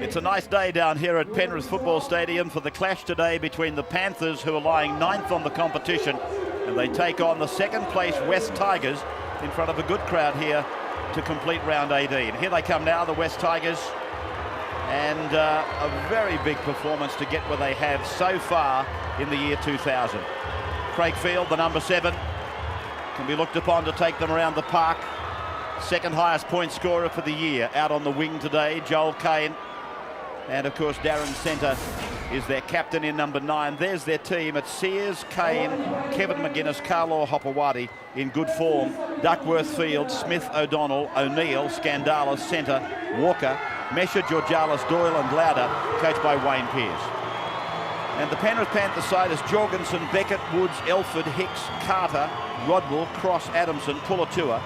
It's a nice day down here at Penrith Football Stadium for the clash today between the Panthers, who are lying 9th on the competition, and they take on the second place West Tigers in front of a good crowd here to complete round 18. Here they come now, the West Tigers, and a very big performance to get where they have so far in the year 2000. Craig Field, the number 7, can be looked upon to take them around the park. Second highest point scorer for the year out on the wing today, Joel Kane. And of course Darren Centre is their captain in number 9. There's their team. It's Sears, Kane, Kevin McGuinness, Carlo Hopewadi in good form. Duckworth, Field, Smith, O'Donnell, O'Neill, Scandalis, Centre, Walker, Mesha, Georgalis, Doyle and Lauder, coached by Wayne Pearce. And the Penrith Panthers side is Jorgensen, Beckett, Woods, Elford, Hicks, Carter, Rodwell, Cross, Adamson, Pulatua.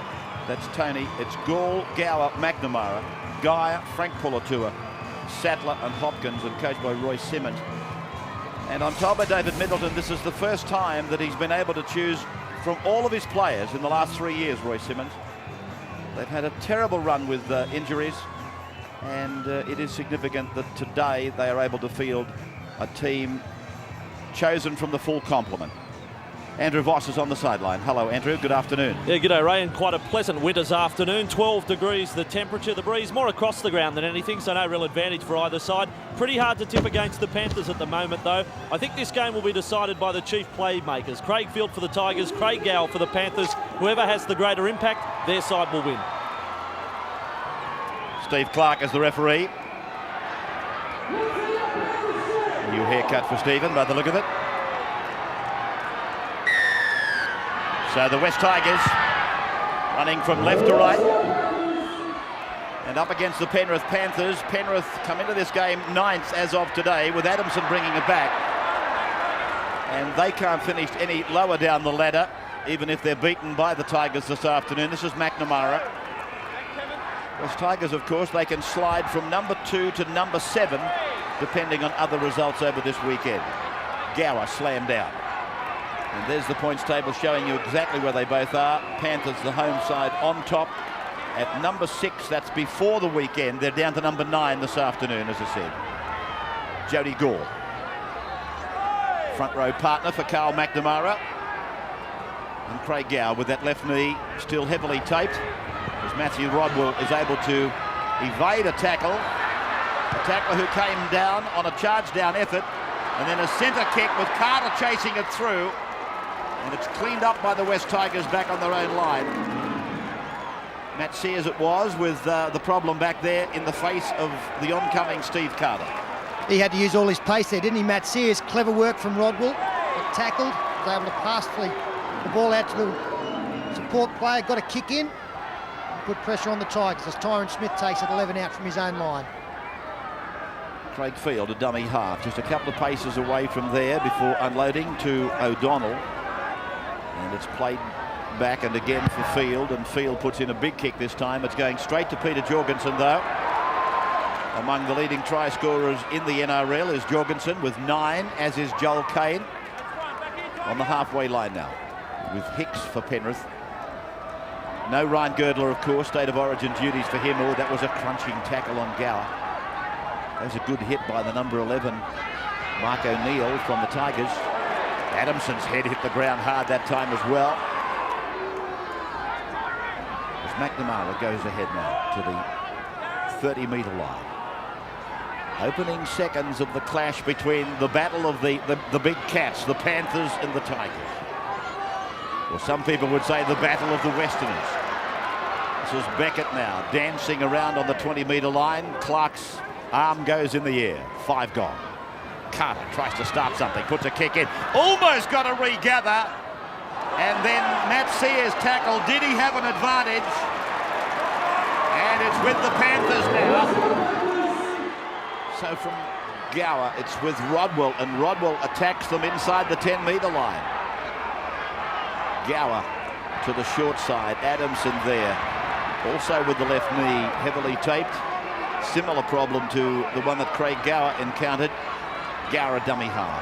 That's Tony. It's Gould, Gower, McNamara, Geyer, Frank Pulatua, Sattler and Hopkins, and coached by Roy Simmons. And I'm told by David Middleton this is the first time that he's been able to choose from all of his players in the last 3 years, Roy Simmons. They've had a terrible run with injuries, and it is significant that today they are able to field a team chosen from the full complement. Andrew Voss is on the sideline. Hello, Andrew. Good afternoon. Yeah, g'day, Ray, and quite a pleasant winter's afternoon. 12 degrees the temperature. The breeze more across the ground than anything, so no real advantage for either side. Pretty hard to tip against the Panthers at the moment, though. I think this game will be decided by the chief playmakers. Craig Field for the Tigers, Craig Gould for the Panthers. Whoever has the greater impact, their side will win. Steve Clark is the referee. New haircut for Stephen by the look of it. So the West Tigers running from left to right. And up against the Penrith Panthers. Penrith come into this game 9th as of today, with Adamson bringing it back. And they can't finish any lower down the ladder, even if they're beaten by the Tigers this afternoon. This is McNamara. West Tigers, of course, they can slide from number 2 to number 7, depending on other results over this weekend. Gower slammed down. And there's the points table showing you exactly where they both are. Panthers, the home side, on top at number 6. That's before the weekend. They're down to number 9 this afternoon, as I said. Jody Gould, front row partner for Carl McNamara. And Craig Gower with that left knee still heavily taped, as Matthew Rodwell is able to evade a tackle. A tackler who came down on a charge down effort, and then a centre kick with Carter chasing it through. And it's cleaned up by the West Tigers back on their own line. Matt Sears it was, with the problem back there in the face of the oncoming Steve Carter. He had to use all his pace there, didn't he, Matt Sears? Clever work from Rodwell. Got tackled, was able to pass the ball out to the support player, got a kick in, put pressure on the Tigers as Tyron Smith takes it 11 out from his own line. Craig Field, a dummy half, just a couple of paces away from there before unloading to O'Donnell. And it's played back and again for Field, and Field puts in a big kick this time. It's going straight to Peter Jorgensen, though. Among the leading try scorers in the NRL is Jorgensen with 9, as is Joel Kane. On the halfway line now, with Hicks for Penrith. No Ryan Girdler, of course, state of origin duties for him. Oh, that was a crunching tackle on Gower. That was a good hit by the number 11, Mark O'Neill from the Tigers. Adamson's head hit the ground hard that time as well. As McNamara goes ahead now to the 30-metre line. Opening seconds of the clash between the battle of the big cats, the Panthers and the Tigers. Or some people would say the battle of the Westerners. This is Beckett now dancing around on the 20-metre line. Clark's arm goes in the air. 5 gone. Carter tries to start something, puts a kick in, almost got to regather, and then Matt Sears tackle. Did he have an advantage? And it's with the Panthers now. So from Gower, it's with Rodwell, and Rodwell attacks them inside the 10-metre line. Gower to the short side, Adamson there, also with the left knee heavily taped. Similar problem to the one that Craig Gower encountered. Gower a dummy half.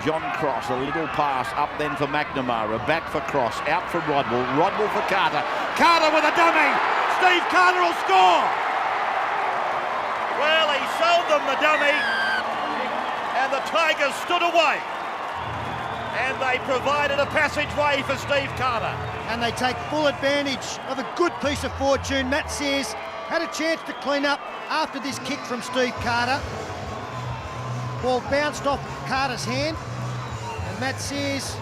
John Cross, a little pass up then for McNamara, back for Cross, out for Rodwell, Rodwell for Carter. Carter with a dummy! Steve Carter will score! Well, he sold them the dummy, and the Tigers stood away. And they provided a passageway for Steve Carter. And they take full advantage of a good piece of fortune. Matt Sears had a chance to clean up after this kick from Steve Carter. Ball bounced off Carter's hand, and Matt Sears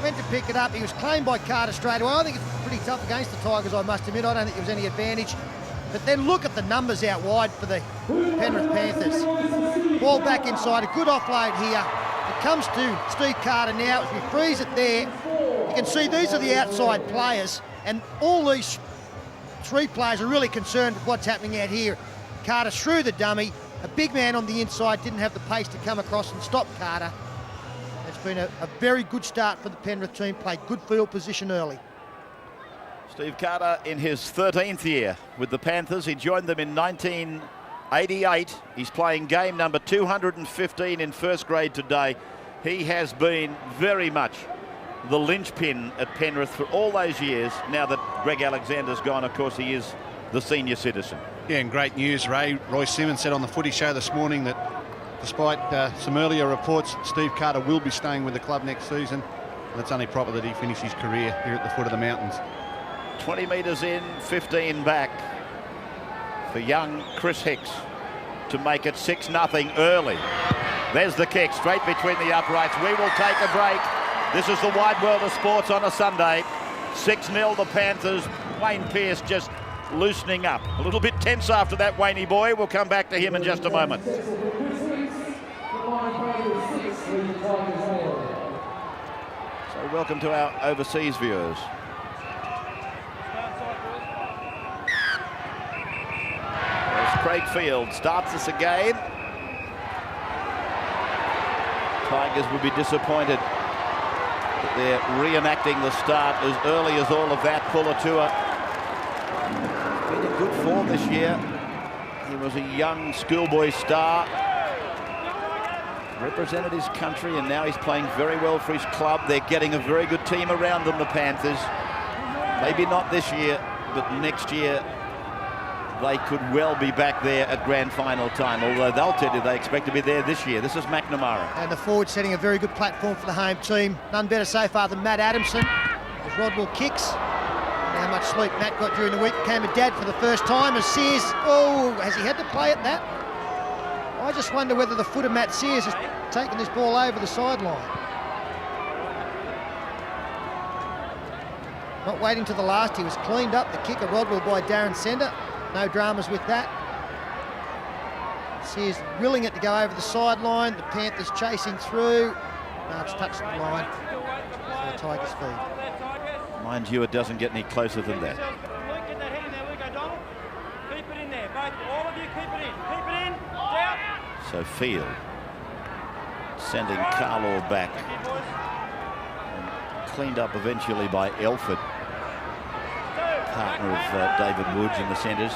went to pick it up. He was claimed by Carter straight away. I think it's pretty tough against the Tigers, I must admit. I don't think there was any advantage. But then look at the numbers out wide for the Penrith Panthers. Ball back inside, a good offload here. It comes to Steve Carter now. As we freeze it there, you can see these are the outside players, and all these three players are really concerned with what's happening out here. Carter threw the dummy. A big man on the inside didn't have the pace to come across and stop Carter. It's been a very good start for the Penrith team, played good field position early. Steve Carter in his 13th year with the Panthers. He joined them in 1988. He's playing game number 215 in first grade today. He has been very much the linchpin at Penrith for all those years. Now that Greg Alexander's gone, of course, he is the senior citizen. Yeah, and great news, Ray. Roy Simmons said on the Footy Show this morning that despite some earlier reports, Steve Carter will be staying with the club next season. And it's only proper that he finish his career here at the foot of the mountains. 20 metres in, 15 back for young Chris Hicks to make it 6-0 early. There's the kick, straight between the uprights. We will take a break. This is the wide world of sports on a Sunday. 6-0 the Panthers. Wayne Pearce just loosening up. A little bit tense after that, Waynie boy. We'll come back to him in just a moment. So welcome to our overseas viewers. Craig Field starts this again. Tigers would be disappointed that they're reenacting the start as early as all of that. Pulatua been in good form this year. He was a young schoolboy star, represented his country, and now he's playing very well for his club. They're getting a very good team around them, the Panthers. Maybe not this year, but next year they could well be back there at grand final time, although they'll tell you they expect to be there this year. This is McNamara. And the forward setting a very good platform for the home team. None better so far than Matt Adamson. As Rodwell kicks. And how much sleep Matt got during the week. Became a dad for the first time as Sears. Oh, has he had to play at that? I just wonder whether the foot of Matt Sears has taken this ball over the sideline. Not waiting to the last. He was cleaned up. The kick of Rodwell by Darren Sender. No dramas with that. Sears willing it to go over the sideline. The Panthers chasing through. No, it's touched the line. So the Tigers feed. Mind you, it doesn't get any closer than that. Get that head in there, Luke O'Donnell. Keep it in there, both, all of you keep it in. Keep it in, down. So Field sending Carlaw back. And cleaned up eventually by Elford, partner of David Woods in the centres.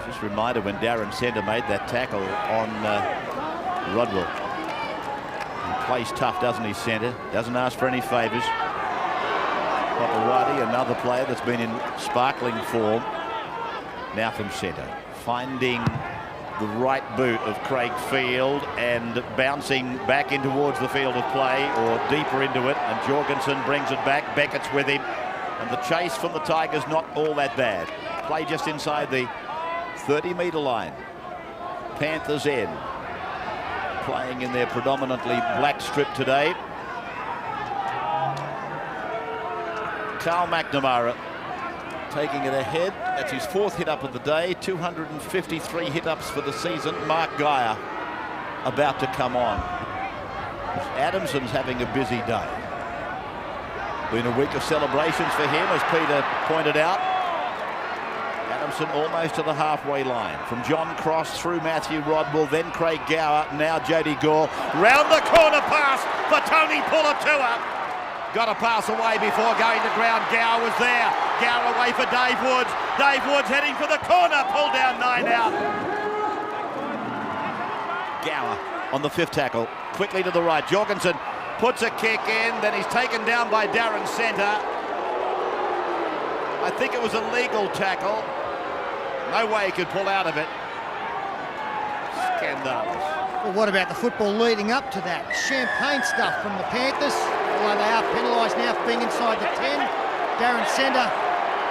Just a reminder when Darren Sender made that tackle on Rodwell. He plays tough, doesn't he, Sender? Doesn't ask for any favours. Papawardi, another player that's been in sparkling form. Now from Sender, finding the right boot of Craig Field and bouncing back in towards the field of play or deeper into it, and Jorgensen brings it back. Beckett's with him. And the chase from the Tigers not all that bad. Play just inside the 30-metre line. Panthers end. Playing in their predominantly black strip today. Carl McNamara taking it ahead. That's his 4th hit-up of the day. 253 hit-ups for the season. Mark Geyer about to come on. Adamson's having a busy day. Been a week of celebrations for him, as Peter pointed out. Adamson almost to the halfway line. From John Cross through Matthew Rodwell, then Craig Gower, now Jody Gore. Round the corner pass for Tony Pulatua. Got a pass away before going to ground. Gower was there. Gower away for Dave Woods. Dave Woods heading for the corner. Pull down 9 out. Gower on the 5th tackle. quickly to the right. Jorgensen puts a kick in, then he's taken down by Darren Centre. I think it was a legal tackle. No way he could pull out of it. Scandalous. Well, what about the football leading up to that? Champagne stuff from the Panthers, although they are penalised now for being inside the 10. Darren Centre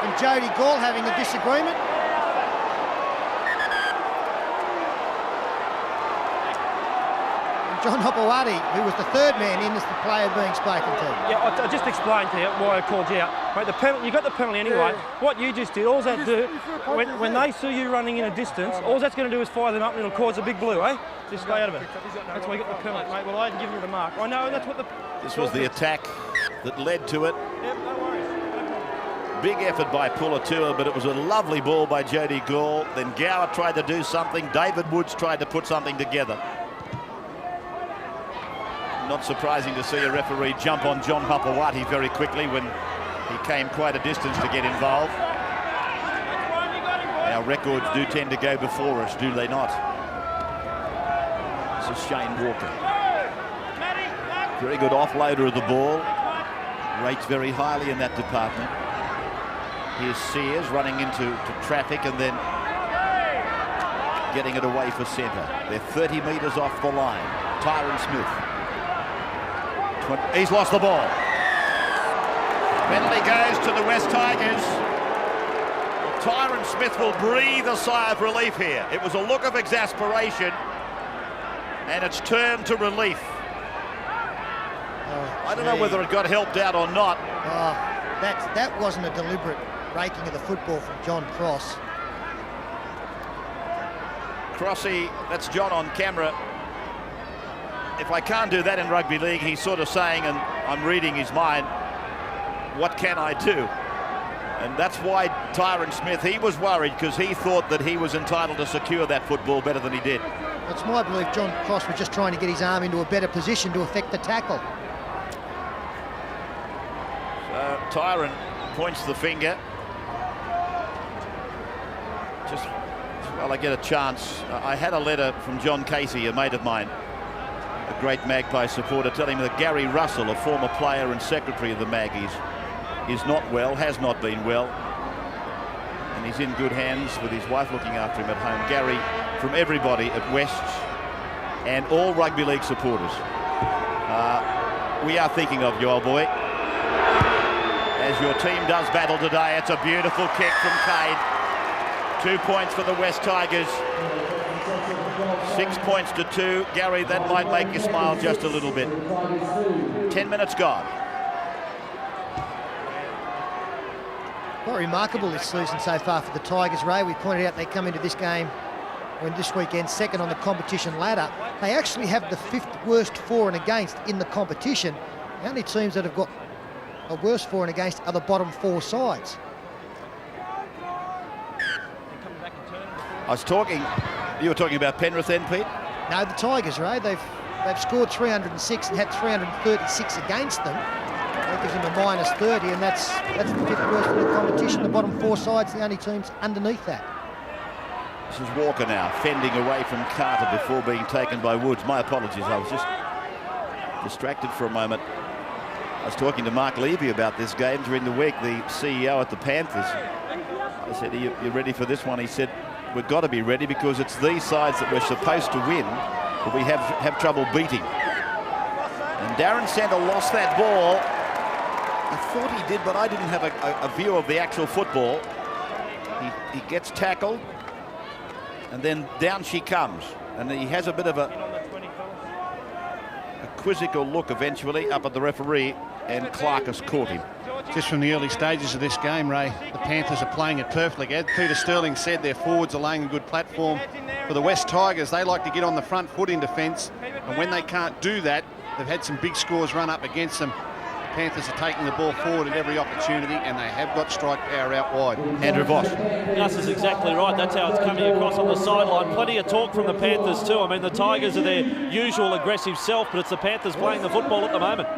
and Jody Gould having a disagreement. John Hopewadi, who was the third man in, is the player being spoken to. Yeah, I just explained to you why I called you out. Mate, the penalty, you got the penalty anyway. Yeah. What you just did, all that do, when they see you running in a distance, all that's going to do is fire them up and it'll cause a big blue, eh? Just stay out of it. That's why you got the penalty, mate. Well, I hadn't given you the mark. I know, and that's what the... This was the attack that led to it. Yep, no worries. Big effort by Pulatua, but it was a lovely ball by Jody Gould. Then Gower tried to do something. David Woods tried to put something together. Not surprising to see a referee jump on John Hopewadi very quickly when he came quite a distance to get involved. Our records do tend to go before us, do they not? This is Shane Walker. Very good offloader of the ball. Rates very highly in that department. Here's Sears running into traffic and then getting it away for centre. They're 30 metres off the line. Tyron Smith. He's lost the ball. Penalty goes to the West Tigers. Well, Tyron Smith will breathe a sigh of relief here. It was a look of exasperation, and it's turned to relief. I don't know whether it got helped out or not. That wasn't a deliberate raking of the football from John Cross. Crossy, that's John on camera. If I can't do that in rugby league, he's sort of saying, and I'm reading his mind, what can I do? And that's why Tyron Smith, he was worried because he thought that he was entitled to secure that football better than he did. It's my belief John Cross was just trying to get his arm into a better position to affect the tackle. So Tyron points the finger. Just while I get a chance, I had a letter from John Casey, a mate of mine, a great Magpie supporter, telling me that Gary Russell, a former player and secretary of the Maggies, is not well, has not been well, and he's in good hands with his wife looking after him at home. Gary, from everybody at Wests and all rugby league supporters, we are thinking of you, old boy. As your team does battle today, it's a beautiful kick from Cade. 2 points for the West Tigers. 6 points to 2. Gary, that might make you smile just a little bit. 10 minutes gone. Quite remarkable this season so far for the Tigers, Ray. We pointed out they come into this game, or in this weekend, second on the competition ladder. They actually have the 5th worst for and against in the competition. The only teams that have got a worse for and against are the bottom 4 sides. You were talking about Penrith then, Pete? No, the Tigers, Ray. They've scored 306 and had 336 against them. That gives them a -30, and that's the 5th worst in the competition. The bottom 4 sides, the only teams underneath that. This is Walker now, fending away from Carter before being taken by Woods. My apologies, I was just distracted for a moment. I was talking to Mark Levy about this game during the week, the CEO at the Panthers. I said, are you ready for this one? He said, we've got to be ready because it's these sides that we're supposed to win, but we have trouble beating. And Darren Centre lost that ball. I thought he did, but I didn't have a view of the actual football. He gets tackled, and then down she comes. And he has a bit of a quizzical look eventually up at the referee, and Clark has caught him. Just from the early stages of this game, Ray, the Panthers are playing it perfectly. As Peter Sterling said, their forwards are laying a good platform. For the West Tigers, they like to get on the front foot in defence, and when they can't do that, they've had some big scores run up against them. The Panthers are taking the ball forward at every opportunity, and they have got strike power out wide. Andrew Voss. Gus is exactly right. That's how it's coming across on the sideline. Plenty of talk from the Panthers too. I mean, the Tigers are their usual aggressive self, but it's the Panthers playing the football at the moment.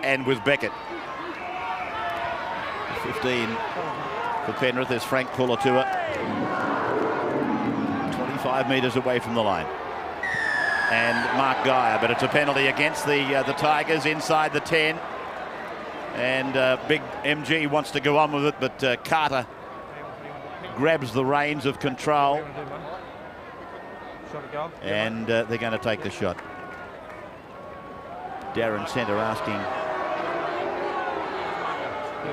And with Beckett. 15 for Penrith. There's Frank Pulatua. 25 metres away from the line. and Mark Geyer, but it's a penalty against the Tigers inside the 10. And big MG wants to go on with it, but Carter grabs the reins of control. And they're going to take the shot. Darren Centre asking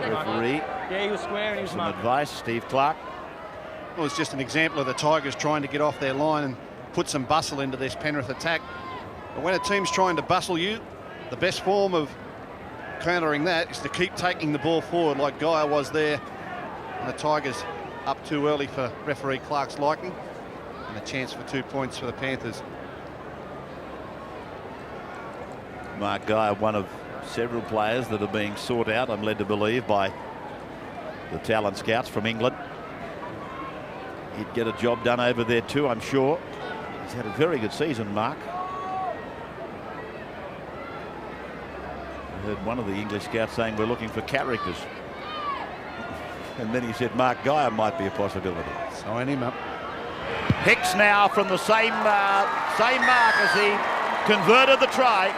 the referee he was square and he was some smart. advice. Steve Clark. Well, it's just an example of the Tigers trying to get off their line and put some bustle into this Penrith attack. But when a team's trying to bustle you, the best form of countering that is to keep taking the ball forward like Geyer was there. And the Tigers up too early for referee Clark's liking. And a chance for 2 points for the Panthers. Mark Geyer, one of several players that are being sought out, I'm led to believe, by the talent scouts from England. He'd get a job done over there too, I'm sure. He's had a very good season, Mark. I heard one of the English scouts saying we're looking for characters. And then he said Mark Geyer might be a possibility. Sign him up. Hicks now from the same mark as he converted the try.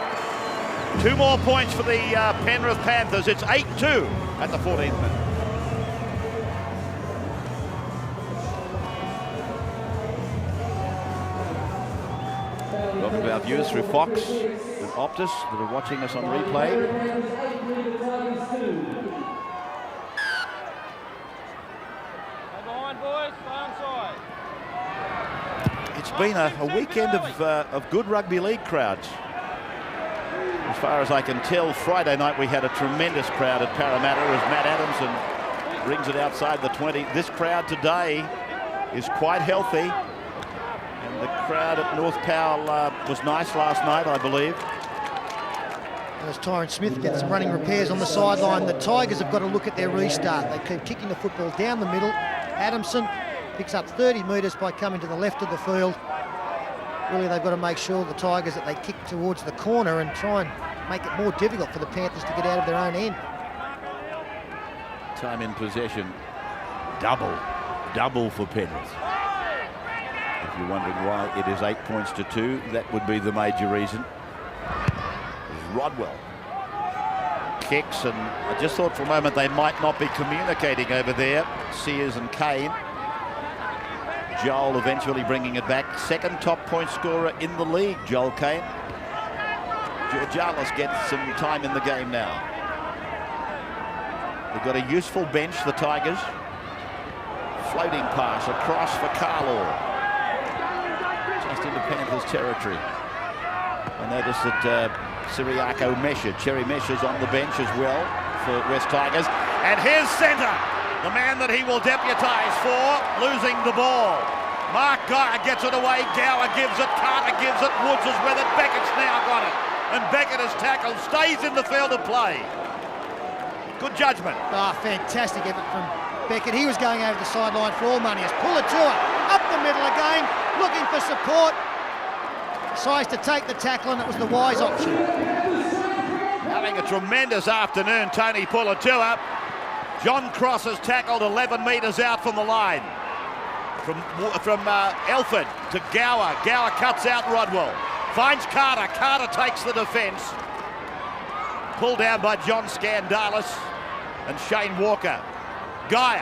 2 more points for the Penrith Panthers. It's 8-2 at the 14th minute. Welcome to our viewers through Fox and Optus that are watching us on replay. It's been a weekend of good rugby league crowds. As far as I can tell, Friday night we had a tremendous crowd at Parramatta as Matt Adamson brings it outside the 20. This crowd today is quite healthy. And the crowd at North Powell was nice last night, I believe. As Tyron Smith gets some running repairs on the sideline, the Tigers have got to look at their restart. They keep kicking the football down the middle. Adamson picks up 30 metres by coming to the left of the field. Really, they've got to make sure, the Tigers, that they kick towards the corner and try and make it more difficult for the Panthers to get out of their own end. Time in possession, double for Penrith. If you're wondering why it is 8 points to 2, that would be the major reason. Rodwell kicks, and I just thought for a moment they might not be communicating over there, Sears and Kane. Joel eventually bringing it back. Second top point scorer in the league, Joel Kane. Georgialis gets some time in the game now. They've got a useful bench, the Tigers. Floating pass across for Carlaw. Just into Panthers territory. I noticed that Siriaco Mesha, Cherry Mesha's on the bench as well for West Tigers. And here's centre. The man that he will deputise for, losing the ball. Mark Geyer gets it away, Gower gives it, Carter gives it, Woods is with it, Beckett's now got it. And Beckett is tackled, stays in the field of play. Good judgment. Oh, fantastic effort from Beckett. He was going over the sideline for all money. As Pulatua up the middle again, looking for support. Decides to take the tackle, and it was the wise option. Having a tremendous afternoon, Tony Pulatua. John Cross has tackled 11 metres out from the line. From Elford to Gower. Gower cuts out Rodwell. Finds Carter. Carter takes the defence. Pulled down by John Scandalis and Shane Walker. Geyer.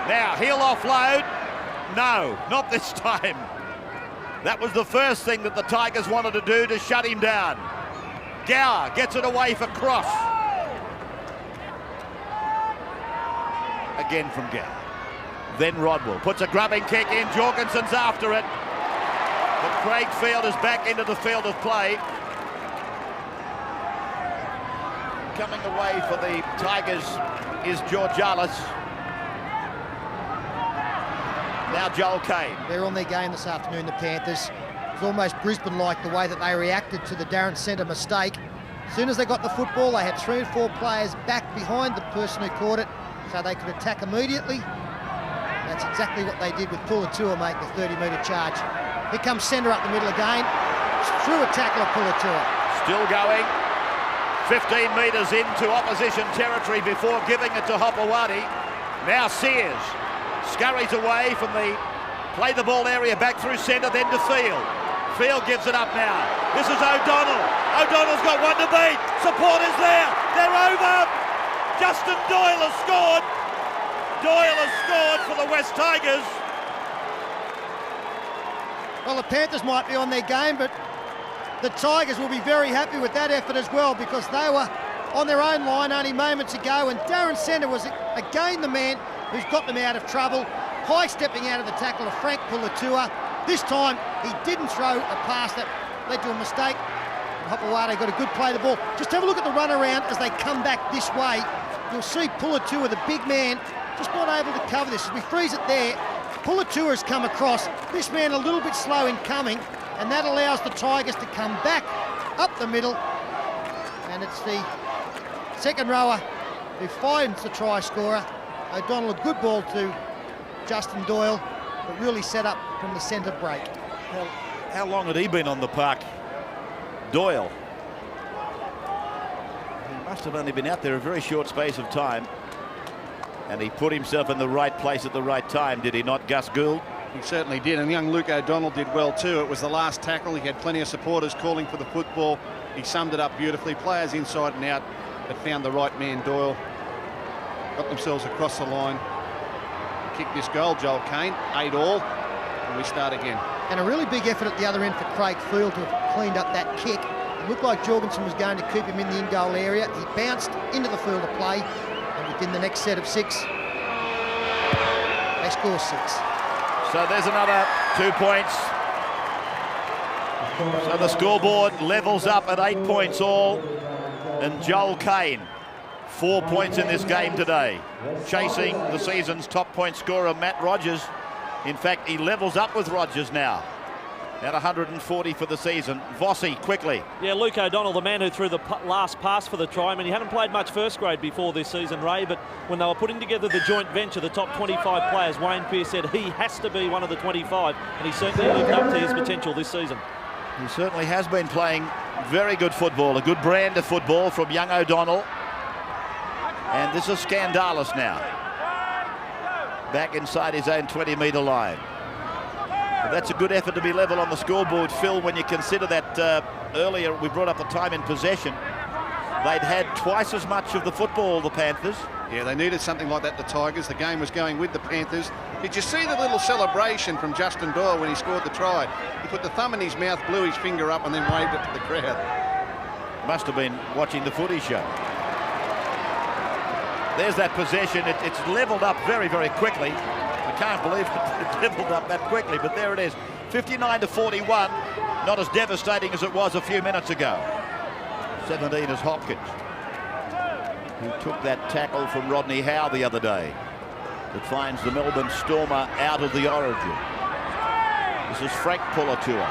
Now he'll offload. No, not this time. That was the first thing that the Tigers wanted to do to shut him down. Gower gets it away for Cross. Again from Gower. Then Rodwell puts a grubbing kick in. Jorgensen's after it. But Craig Field is back into the field of play. Coming away for the Tigers is Georgialis. Now Joel Kane. They're on their game this afternoon, the Panthers. It was almost Brisbane-like the way that they reacted to the Darren Centre mistake. As soon as they got the football, they had 3 or 4 players back behind the person who caught it, so they could attack immediately. That's exactly what they did with Pulatua making the 30-metre charge. Here comes Centre up the middle again. Through a tackle of Pulatua. Still going. 15 metres into opposition territory before giving it to Hopewadi. Now Sears scurries away from the play the ball area back through centre, then to Field. Field gives it up now. This is O'Donnell. O'Donnell's got one to beat. Support is there. They're over. Justin Doyle has scored. Doyle has scored for the West Tigers. Well, the Panthers might be on their game, but the Tigers will be very happy with that effort as well, because they were on their own line only moments ago, and Darren Centre was again the man who's got them out of trouble. High stepping out of the tackle of Frank Pulatua. This time he didn't throw a pass that led to a mistake. Hopewade got a good play of the ball. Just have a look at the run around as they come back this way. You'll see Pulatua, the big man, just not able to cover this. As we freeze it there, Pulatua has come across. This man a little bit slow in coming, and that allows the Tigers to come back up the middle. And it's the second rower who finds the try scorer. O'Donnell, a good ball to Justin Doyle, but really set up from the centre break. How long had he been on the park? Doyle. He must have only been out there a very short space of time. And he put himself in the right place at the right time, did he not, Gus Gould? He certainly did, and young Luke O'Donnell did well too. It was the last tackle. He had plenty of supporters calling for the football. He summed it up beautifully. Players inside and out, but found the right man, Doyle. Got themselves across the line. Kicked this goal, Joel Kane, 8-all, and we start again. And a really big effort at the other end for Craig Field to have cleaned up that kick. It looked like Jorgensen was going to keep him in the in-goal area. He bounced into the field of play, and within the next set of 6, they score 6. So there's another 2 points. So the scoreboard levels up at 8 points all. And Joel Kane, 4 points in this game today, chasing the season's top point scorer, Matt Rogers. In fact, he levels up with Rogers now at 140 for the season. Vossi, quickly. Yeah, Luke O'Donnell, the man who threw the last pass for the try. I mean, he hadn't played much first grade before this season, Ray, but when they were putting together the joint venture, the top 25 players, Wayne Pearce said he has to be one of the 25, and he certainly lived up to his potential this season. He certainly has been playing very good football, a good brand of football from young O'Donnell. And this is Scandalous now, back inside his own 20-metre line. But that's a good effort to be level on the scoreboard, Phil, when you consider that earlier we brought up the time in possession. They'd had twice as much of the football, the Panthers. Yeah, they needed something like that, the Tigers. The game was going with the Panthers. Did you see the little celebration from Justin Doyle when he scored the try? He put the thumb in his mouth, blew his finger up, and then waved it to the crowd. Must have been watching the footy show. There's that possession. It's levelled up very, very quickly. I can't believe it levelled up that quickly, but there it is. 59-41. Not as devastating as it was a few minutes ago. 17 is Hopkins, who took that tackle from Rodney Howe the other day that finds the Melbourne Stormer out of the origin. This is Frank Pulatua.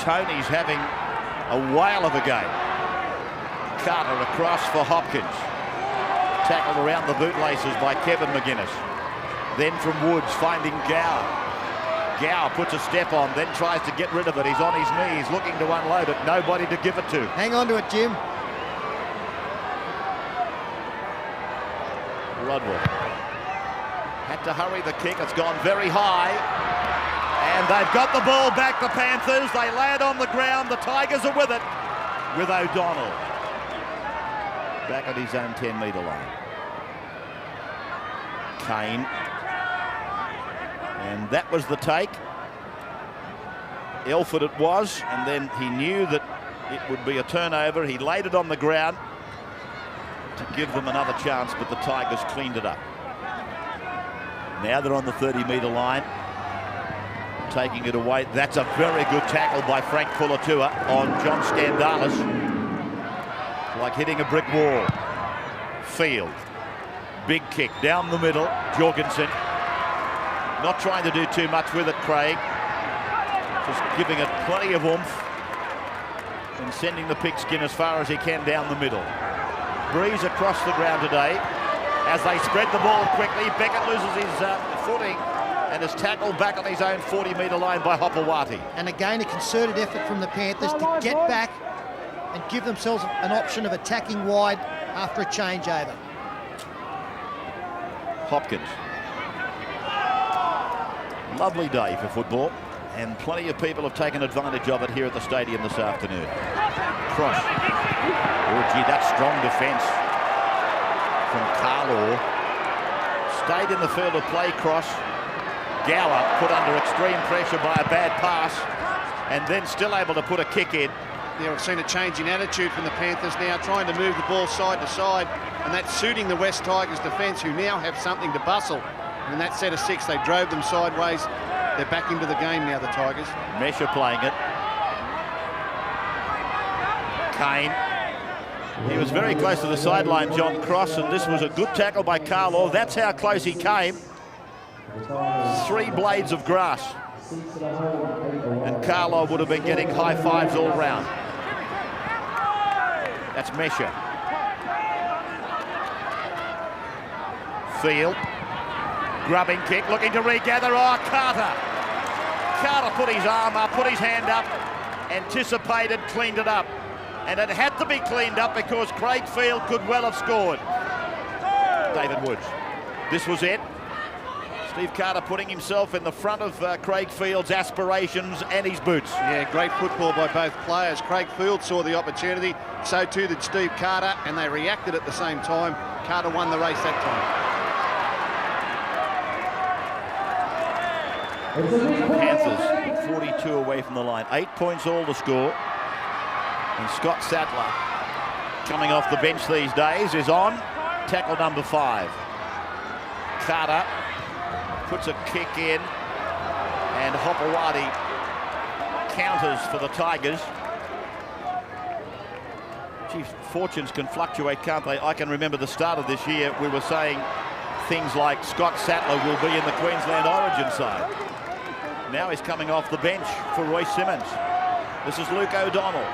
Tony's having a whale of a game. Carter across for Hopkins. Tackled around the bootlaces by Kevin McGuinness. Then from Woods, finding Gow. Gow puts a step on, then tries to get rid of it. He's on his knees, looking to unload it. Nobody to give it to. Hang on to it, Jim. Rodwell had to hurry the kick. It's gone very high. And they've got the ball back, the Panthers. They lay it on the ground. The Tigers are with it, with O'Donnell back at his own 10-metre line. Kane. And that was the take. Elford it was, and then he knew that it would be a turnover. He laid it on the ground to give them another chance, but the Tigers cleaned it up. Now they're on the 30-metre line, taking it away. That's a very good tackle by Frank Pulatua on John Scandalis. Like hitting a brick wall. Field. Big kick down the middle. Jorgensen. Not trying to do too much with it, Craig. Just giving it plenty of oomph and sending the pigskin as far as he can down the middle. Breeze across the ground today as they spread the ball quickly. Beckett loses his footing and is tackled back on his own 40-metre line by Hopewade. And again, a concerted effort from the Panthers to get back and give themselves an option of attacking wide after a changeover. Hopkins. Lovely day for football. And plenty of people have taken advantage of it here at the stadium this afternoon. Cross. Oh, gee, that's strong defence from Carlaw. Stayed in the field of play, Cross. Gower put under extreme pressure by a bad pass and then still able to put a kick in. Yeah, we've seen a change in attitude from the Panthers now, trying to move the ball side to side, and that's suiting the West Tigers defence, who now have something to bustle. And in that set of 6, they drove them sideways. They're back into the game now, the Tigers. Mesha playing it. Kane. He was very close to the sideline, John Cross, and this was a good tackle by Carlaw. That's how close he came. 3 blades of grass. And Carlaw would have been getting high fives all round. That's Mesha. Field. Grubbing kick, looking to regather. Oh, Carter. Carter put his arm up, put his hand up, anticipated, cleaned it up. And it had to be cleaned up because Craig Field could well have scored. David Woods. This was it. Steve Carter putting himself in the front of Craig Field's aspirations and his boots. Yeah, great football by both players. Craig Field saw the opportunity, so too did Steve Carter, and they reacted at the same time. Carter won the race that time. Panthers 42 away from the line. 8 points all to score. And Scott Sattler, coming off the bench these days, is on. Tackle number 5. Carter puts a kick in, and Hopewadi counters for the Tigers. Gee, fortunes can fluctuate, can't they? I can remember the start of this year, we were saying things like Scott Sattler will be in the Queensland Origin side. Now he's coming off the bench for Royce Simmons. This is Luke O'Donnell.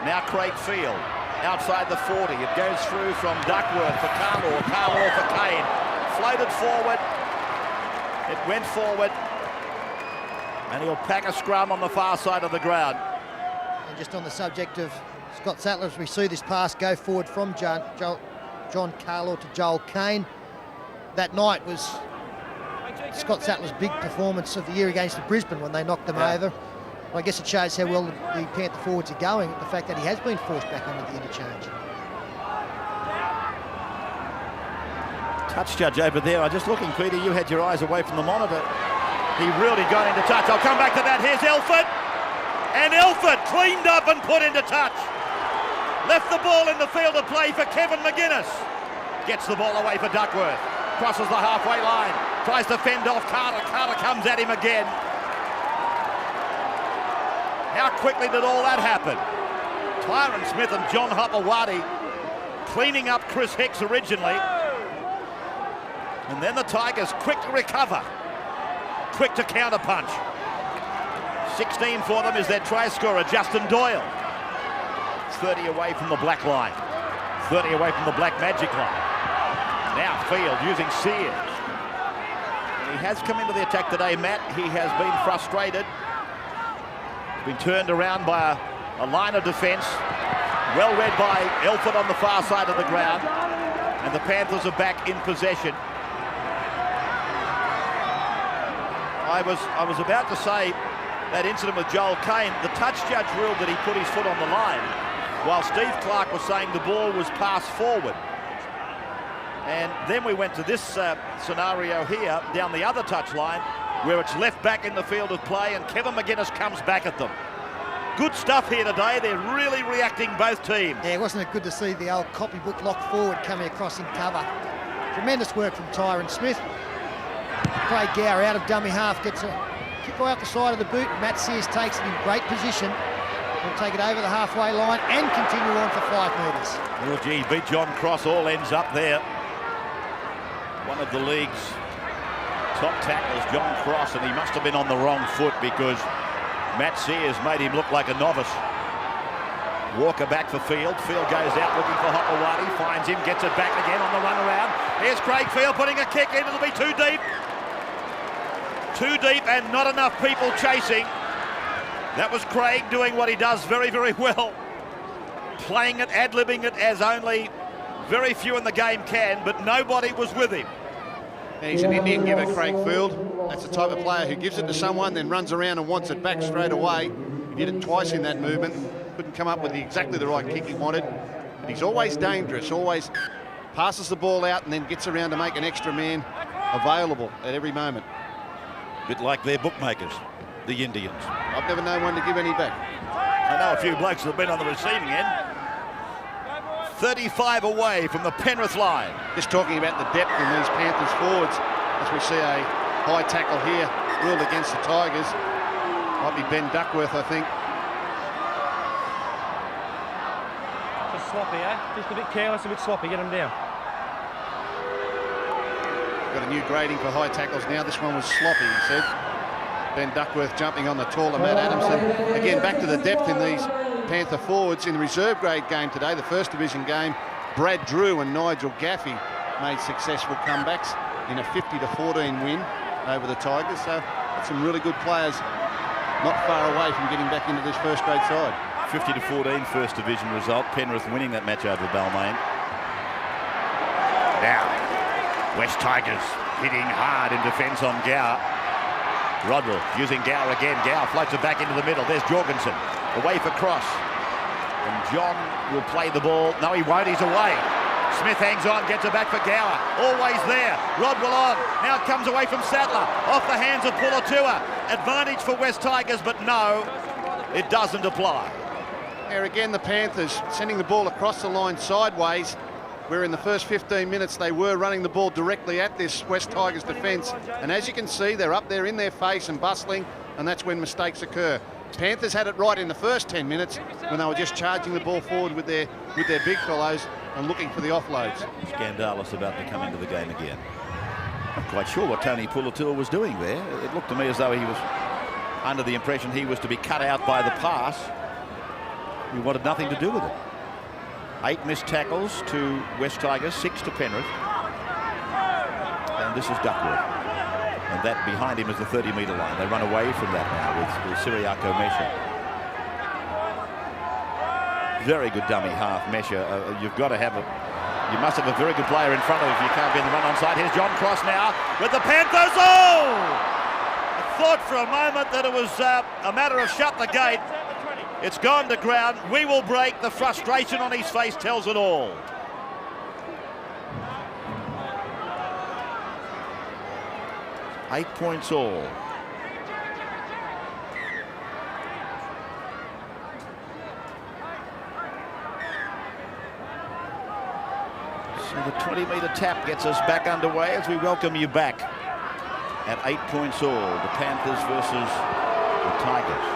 Now Craig Field, outside the 40. It goes through from Duckworth for Carlaw, Carlaw for Kane. Floated forward. It went forward. And he'll pack a scrum on the far side of the ground. And just on the subject of Scott Sattler, as we see this pass go forward from John Carlaw to Joel Kane. That night was Scott Sattler's big performance of the year against the Brisbane when they knocked them over. I guess it shows how well the Panther forwards are going, the fact that he has been forced back onto the interchange. Touch judge over there. I'm just looking, Peter, you had your eyes away from the monitor. He really got into touch. I'll come back to that. Here's Elford. And Elford cleaned up and put into touch. Left the ball in the field of play for Kevin McGuinness. Gets the ball away for Duckworth. Crosses the halfway line. Tries to fend off Carter. Carter comes at him again. How quickly did all that happen? Tyron Smith and John Hopewadi cleaning up Chris Hicks originally. And then the Tigers quick to recover. Quick to counterpunch. 16 for them is their try scorer, Justin Doyle. 30 away from the black line. 30 away from the black magic line. Now Field using Sears. And he has come into the attack today, Matt. He has been frustrated. Been turned around by a line of defence, well read by Elford on the far side of the ground, and the Panthers are back in possession. I was about to say that incident with Joel Kane, the touch judge ruled that he put his foot on the line, while Steve Clark was saying the ball was passed forward. And then we went to this scenario here, down the other touch line, where it's left back in the field of play, and Kevin McGuinness comes back at them. Good stuff here today. They're really reacting, both teams. Yeah, wasn't it good to see the old copybook lock forward coming across in cover. Tremendous work from Tyron Smith. Craig Gower out of dummy half, gets a kick out the side of the boot. Matt Sears takes it in great position. He'll take it over the halfway line and continue on for 5 metres. Oh, gee, beat John Cross, all ends up there. One of the league's top tackles, John Cross, and he must have been on the wrong foot because Matt Sears made him look like a novice. Walker back for Field. Field goes out looking for Hopewadi, finds him, gets it back again on the run around. Here's Craig Field putting a kick in. It'll be too deep. Too deep and not enough people chasing. That was Craig doing what he does very, very well. Playing it, ad-libbing it as only very few in the game can, but nobody was with him. And he's an Indian giver, Craig Field. That's the type of player who gives it to someone, then runs around and wants it back straight away. He did it twice in that movement. Couldn't come up with exactly the right kick he wanted. But he's always dangerous, always passes the ball out and then gets around to make an extra man available at every moment. A bit like their bookmakers, the Indians. I've never known one to give any back. I know a few blokes that have been on the receiving end. 35 away from the Penrith line. Just talking about the depth in these Panthers forwards, as we see a high tackle here ruled against the Tigers. Might be Ben Duckworth, I think. Just sloppy, eh? Just a bit careless, a bit sloppy. Get him down. Got a new grading for high tackles now. This one was sloppy, he said. Ben Duckworth jumping on the taller Matt Adamson. Again, back to the depth in these Panther forwards. In the reserve grade game today, the first division game, Brad Drew and Nigel Gaffey made successful comebacks in a 50-14 win over the Tigers. So that's some really good players not far away from getting back into this first grade side. 50-14 first division result. Penrith winning that match over Balmain. Now, West Tigers hitting hard in defence on Gower. Rodwell using Gower again. Gower floats it back into the middle. There's Jorgensen. Away for cross. And John will play the ball. No, he won't. He's away. Smith hangs on, gets it back for Gower. Always there. Rodwell on. Now it comes away from Sattler. Off the hands of Pulatua. Advantage for West Tigers, but no, it doesn't apply. Here again, the Panthers sending the ball across the line sideways, where in the first 15 minutes they were running the ball directly at this West Tigers defence. And as you can see, they're up there in their face and bustling, and that's when mistakes occur. Panthers had it right in the first 10 minutes when they were just charging the ball forward with their big fellows and looking for the offloads. Scandalis about to come into the game again. Not quite sure what Tony Pulatua was doing there. It looked to me as though he was under the impression he was to be cut out by the pass. He wanted nothing to do with it. 8 missed tackles to West Tigers, 6 to Penrith. And this is Duckworth. And that behind him is the 30-metre line. They run away from that now with Siriaco Mesha. Very good dummy half, Mesha. You've got to have you must have a very good player in front of you if you can't be in the run onside. Here's John Cross now with the Panthers. Oh! I thought for a moment that it was a matter of shut the gate. It's gone to ground. We will break. The frustration on his face tells it all. Eight points all. So the 20-metre tap gets us back underway as we welcome you back at 8 points all. The Panthers versus the Tigers.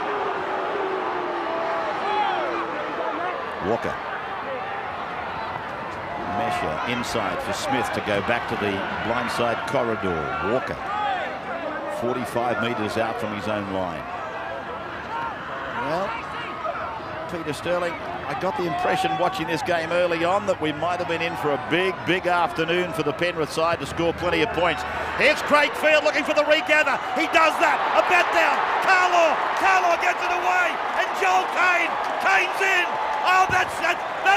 Walker. Mesha inside for Smith to go back to the blindside corridor. Walker. 45 metres out from his own line. Well, Peter Sterling, I got the impression watching this game early on that we might have been in for a big afternoon for the Penrith side to score plenty of points. Here's Craig Field looking for the regather. He does that. A bat down. Carlaw gets it away. And Joel Kane. Kane's in. Oh, that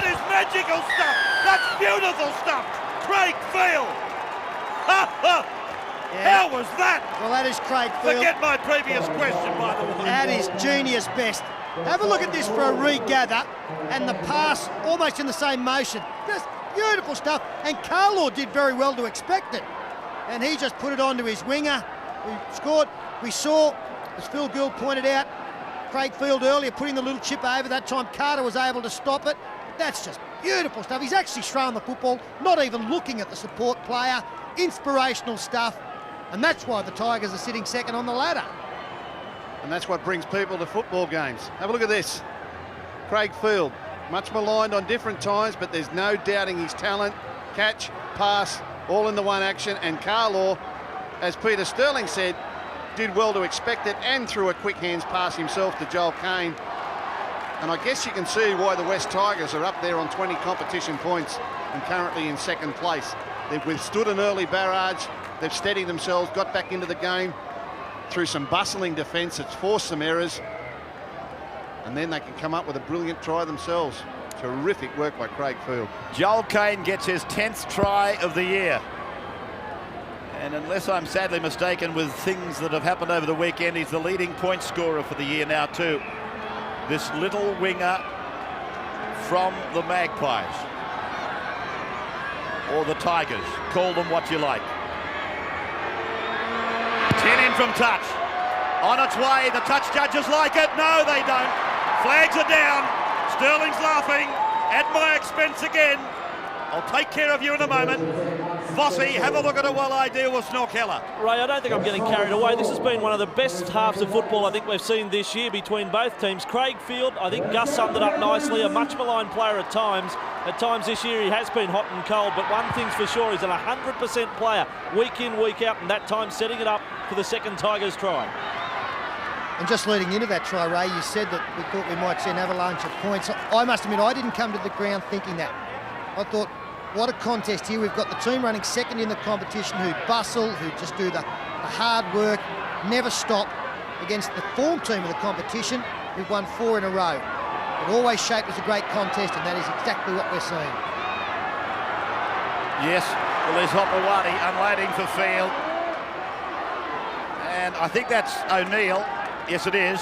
is magical stuff. That's beautiful stuff. Craig Field. Yeah. How was that? Well, that is Craig Field. Forget my previous question, by the way. That is genius best. Have a look at this for a regather, and the pass almost in the same motion. Just beautiful stuff, and Carlaw did very well to expect it. And he just put it onto his winger, who scored. We saw, as Phil Gould pointed out, Craig Field earlier putting the little chip over. That time Carter was able to stop it. That's just beautiful stuff. He's actually thrown the football, not even looking at the support player. Inspirational stuff. And that's why the Tigers are sitting second on the ladder. And that's what brings people to football games. Have a look at this. Craig Field, much maligned on different times, but there's no doubting his talent. Catch, pass, all in the one action. And Carlaw, as Peter Sterling said, did well to expect it and threw a quick hands pass himself to Joel Kane. And I guess you can see why the West Tigers are up there on 20 competition points and currently in second place. They've withstood an early barrage. They've steadied themselves, got back into the game through some bustling defence. It's forced some errors. And then they can come up with a brilliant try themselves. Terrific work by Craig Field. Joel Kane gets his 10th try of the year. And unless I'm sadly mistaken with things that have happened over the weekend, he's the leading point scorer for the year now too. This little winger from the Magpies. Or the Tigers. Call them what you like. 10 in from touch. On its way. The touch judges like it. No, they don't. Flags are down. Sterling's laughing at my expense again. I'll take care of you in a moment. Vossi, have a look at it while I deal with Snorkella. Ray, I don't think I'm getting carried away. This has been one of the best halves of football I think we've seen this year between both teams. Craig Field, I think Gus summed it up nicely, a much maligned player at times. At times this year he has been hot and cold, but one thing's for sure, he's an 100% player, week in, week out, and that time setting it up for the second Tigers try. And just leading into that try, Ray, you said that we thought we might see an avalanche of points. I must admit, I didn't come to the ground thinking that. I thought, what a contest here. We've got the team running second in the competition who bustle, who just do the hard work, never stop, against the form team of the competition who've won 4 in a row. It always shaped as a great contest, and that is exactly what we're seeing. Yes, well, there's Hopewadi unloading for Field. And I think that's O'Neill. Yes, it is.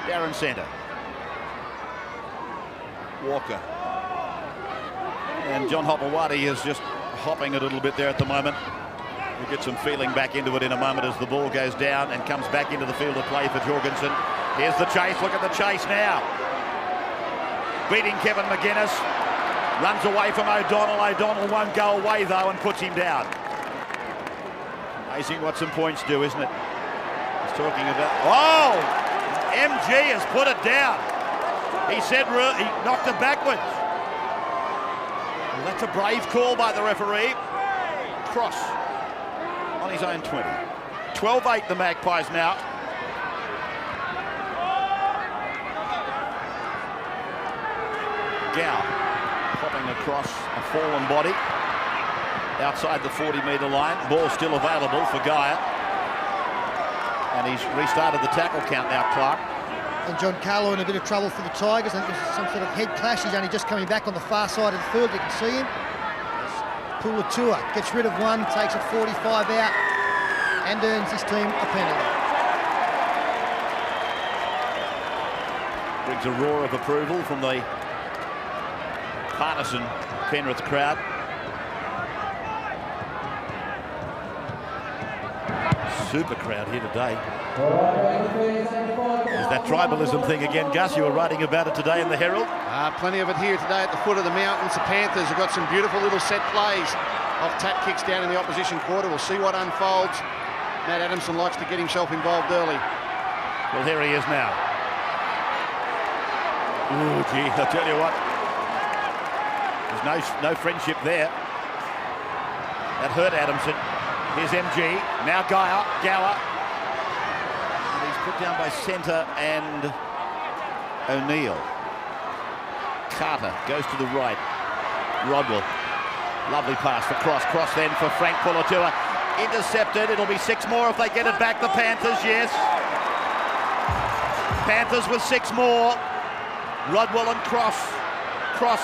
Darren centre. Walker. And John Hopewadi is just hopping a little bit there at the moment. We'll get some feeling back into it in a moment as the ball goes down and comes back into the field of play for Jorgensen. Here's the chase. Look at the chase now. Beating Kevin McGuinness. Runs away from O'Donnell. O'Donnell won't go away, though, and puts him down. Amazing what some points do, isn't it? He's talking about... Oh! MG has put it down. He said he knocked it backwards. Well, that's a brave call by the referee. Cross on his own 20. 12-8 the Magpies now. Gould popping across a fallen body outside the 40-metre line. Ball still available for Gaia. And he's restarted the tackle count now, Clark. And John Carlo in a bit of trouble for the Tigers. I think there's some sort of head clash. He's only just coming back on the far side of the field. You can see him. Pulatua gets rid of one, takes a 45 out, and earns his team a penalty. Brings a roar of approval from the partisan Penrith crowd. Super crowd here today. There's that tribalism thing again, Gus. You were writing about it today in the Herald. Plenty of it here today at the foot of the mountains. The Panthers have got some beautiful little set plays off tap kicks down in the opposition quarter. We'll see what unfolds. Matt Adamson likes to get himself involved early. Well, here he is now. Ooh, gee, I'll tell you what. There's no friendship there. That hurt Adamson. Here's MG. Now Gower. And he's put down by centre and O'Neill. Carter goes to the right. Rodwell. Lovely pass for Cross. Cross then for Frank Pulatua. Intercepted. It'll be 6 more if they get it back. The Panthers, yes. Panthers with 6 more. Rodwell and Cross. Cross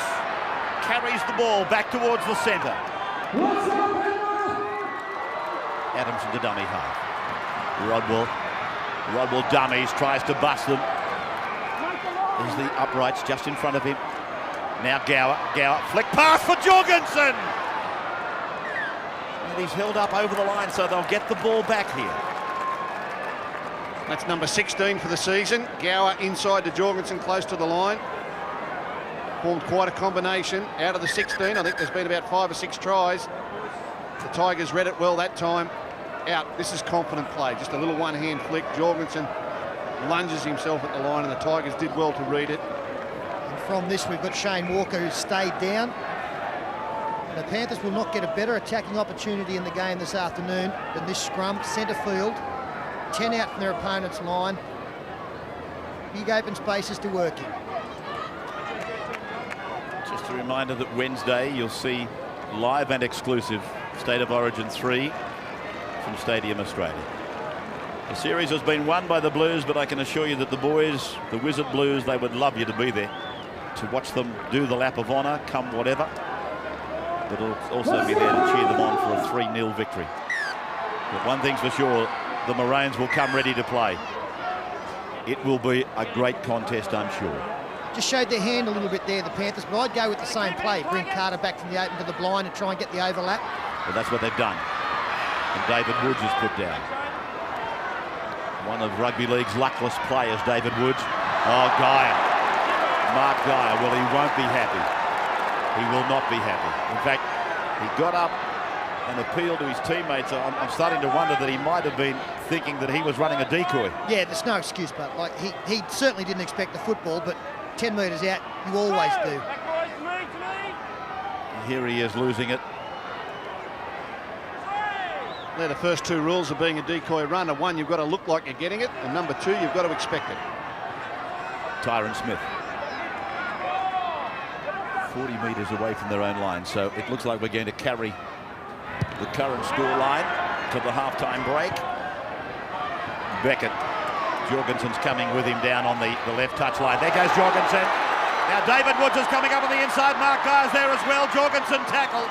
carries the ball back towards the centre. Adamson to dummy half. Rodwell dummies, tries to bust them. There's the uprights just in front of him. Now Gower, flick pass for Jorgensen! And he's held up over the line, so they'll get the ball back here. That's number 16 for the season. Gower inside to Jorgensen, close to the line. Formed quite a combination out of the 16. I think there's been about 5 or 6 tries. The Tigers read it well that time. Out. This is confident play. Just a little one-hand flick. Jorgensen lunges himself at the line, and the Tigers did well to read it. And from this, we've got Shane Walker, who's stayed down. And the Panthers will not get a better attacking opportunity in the game this afternoon than this scrum. Centre field, 10 out from their opponent's line. Big open spaces to work in. Just a reminder that Wednesday you'll see live and exclusive State of Origin 3 from Stadium Australia. The series has been won by the Blues, but I can assure you that the boys, the Wizard Blues, they would love you to be there to watch them do the lap of honour, come whatever. but it'll also be there to cheer them on for a 3-0 victory. But one thing's for sure, the Maroons will come ready to play. It will be a great contest, I'm sure. Just showed their hand a little bit there, the Panthers, but I'd go with the same play. Bring Carter back from the open to the blind and try and get the overlap. Well, that's what they've done. And David Woods is put down. One of rugby league's luckless players, David Woods. Oh, Geyer. Mark Geyer. Well, he won't be happy. He will not be happy. In fact, he got up and appealed to his teammates. I'm starting to wonder that he might have been thinking that he was running a decoy. Yeah, there's no excuse, but like he certainly didn't expect the football, but 10 metres out, you always do. Here he is losing it. They're the first two rules of being a decoy runner. One, you've got to look like you're getting it, and number two, you've got to expect it. Tyron Smith. 40 metres away from their own line, so it looks like we're going to carry the current scoreline to the halftime break. Beckett. Jorgensen's coming with him down on the left touchline. There goes Jorgensen. Now David Woods is coming up on the inside. Mark Geyer's there as well. Jorgensen tackled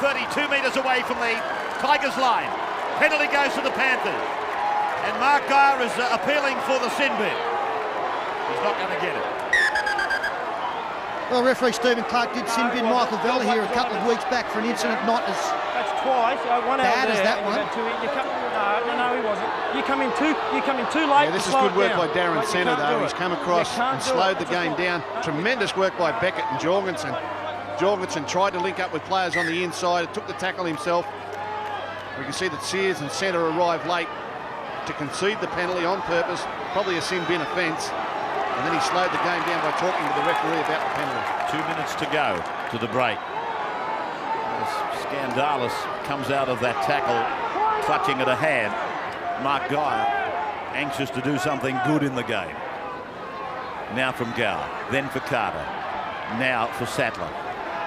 32 metres away from the Tigers line. Penalty goes to the Panthers. And Mark Geyer is appealing for the sin bin. He's not going to get it. Well, referee Stephen Clark did sin bin Michael Vella here a couple of weeks back for an incident not as twice. One bad out as there. that one. No, he wasn't. You come in too late. Yeah, this is good work by Darren Centre, though. He's come across and slowed the game down. Tremendous work by Beckett and Jorgensen. Jorgensen tried to link up with players on the inside, took the tackle himself. We can see that Sears and Centre arrived late to concede the penalty on purpose, probably a sin bin offence. And then he slowed the game down by talking to the referee about the penalty. 2 minutes to go to the break. Scandalis comes out of that tackle, clutching at a hand. Mark Geyer, anxious to do something good in the game. Now from Gould, then for Carter, now for Sattler.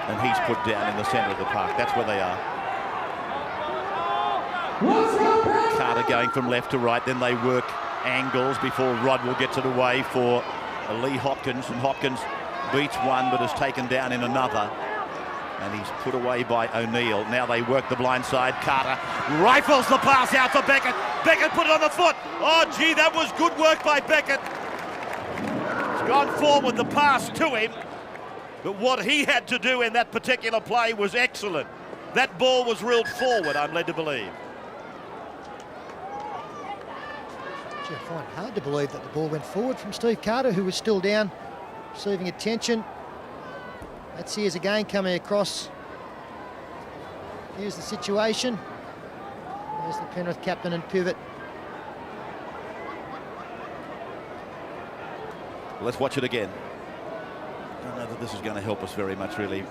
And he's put down in the centre of the park. That's where they are. Carter going from left to right, then they work angles before Rodwell gets it away for Lee Hopkins, and Hopkins beats one but is taken down in another, and he's put away by O'Neill. Now they work the blind side. Carter rifles the pass out for Beckett. Beckett put it on the foot. Oh gee, that was good work by Beckett. He's gone forward, the pass to him, but what he had to do in that particular play was excellent. That ball was reeled forward, I'm led to believe. I find it hard to believe that the ball went forward from Steve Carter, who was still down, receiving attention. That's Sears again coming across. Here's the situation. There's the Penrith captain and pivot. Let's watch it again. I don't know that this is going to help us very much, really.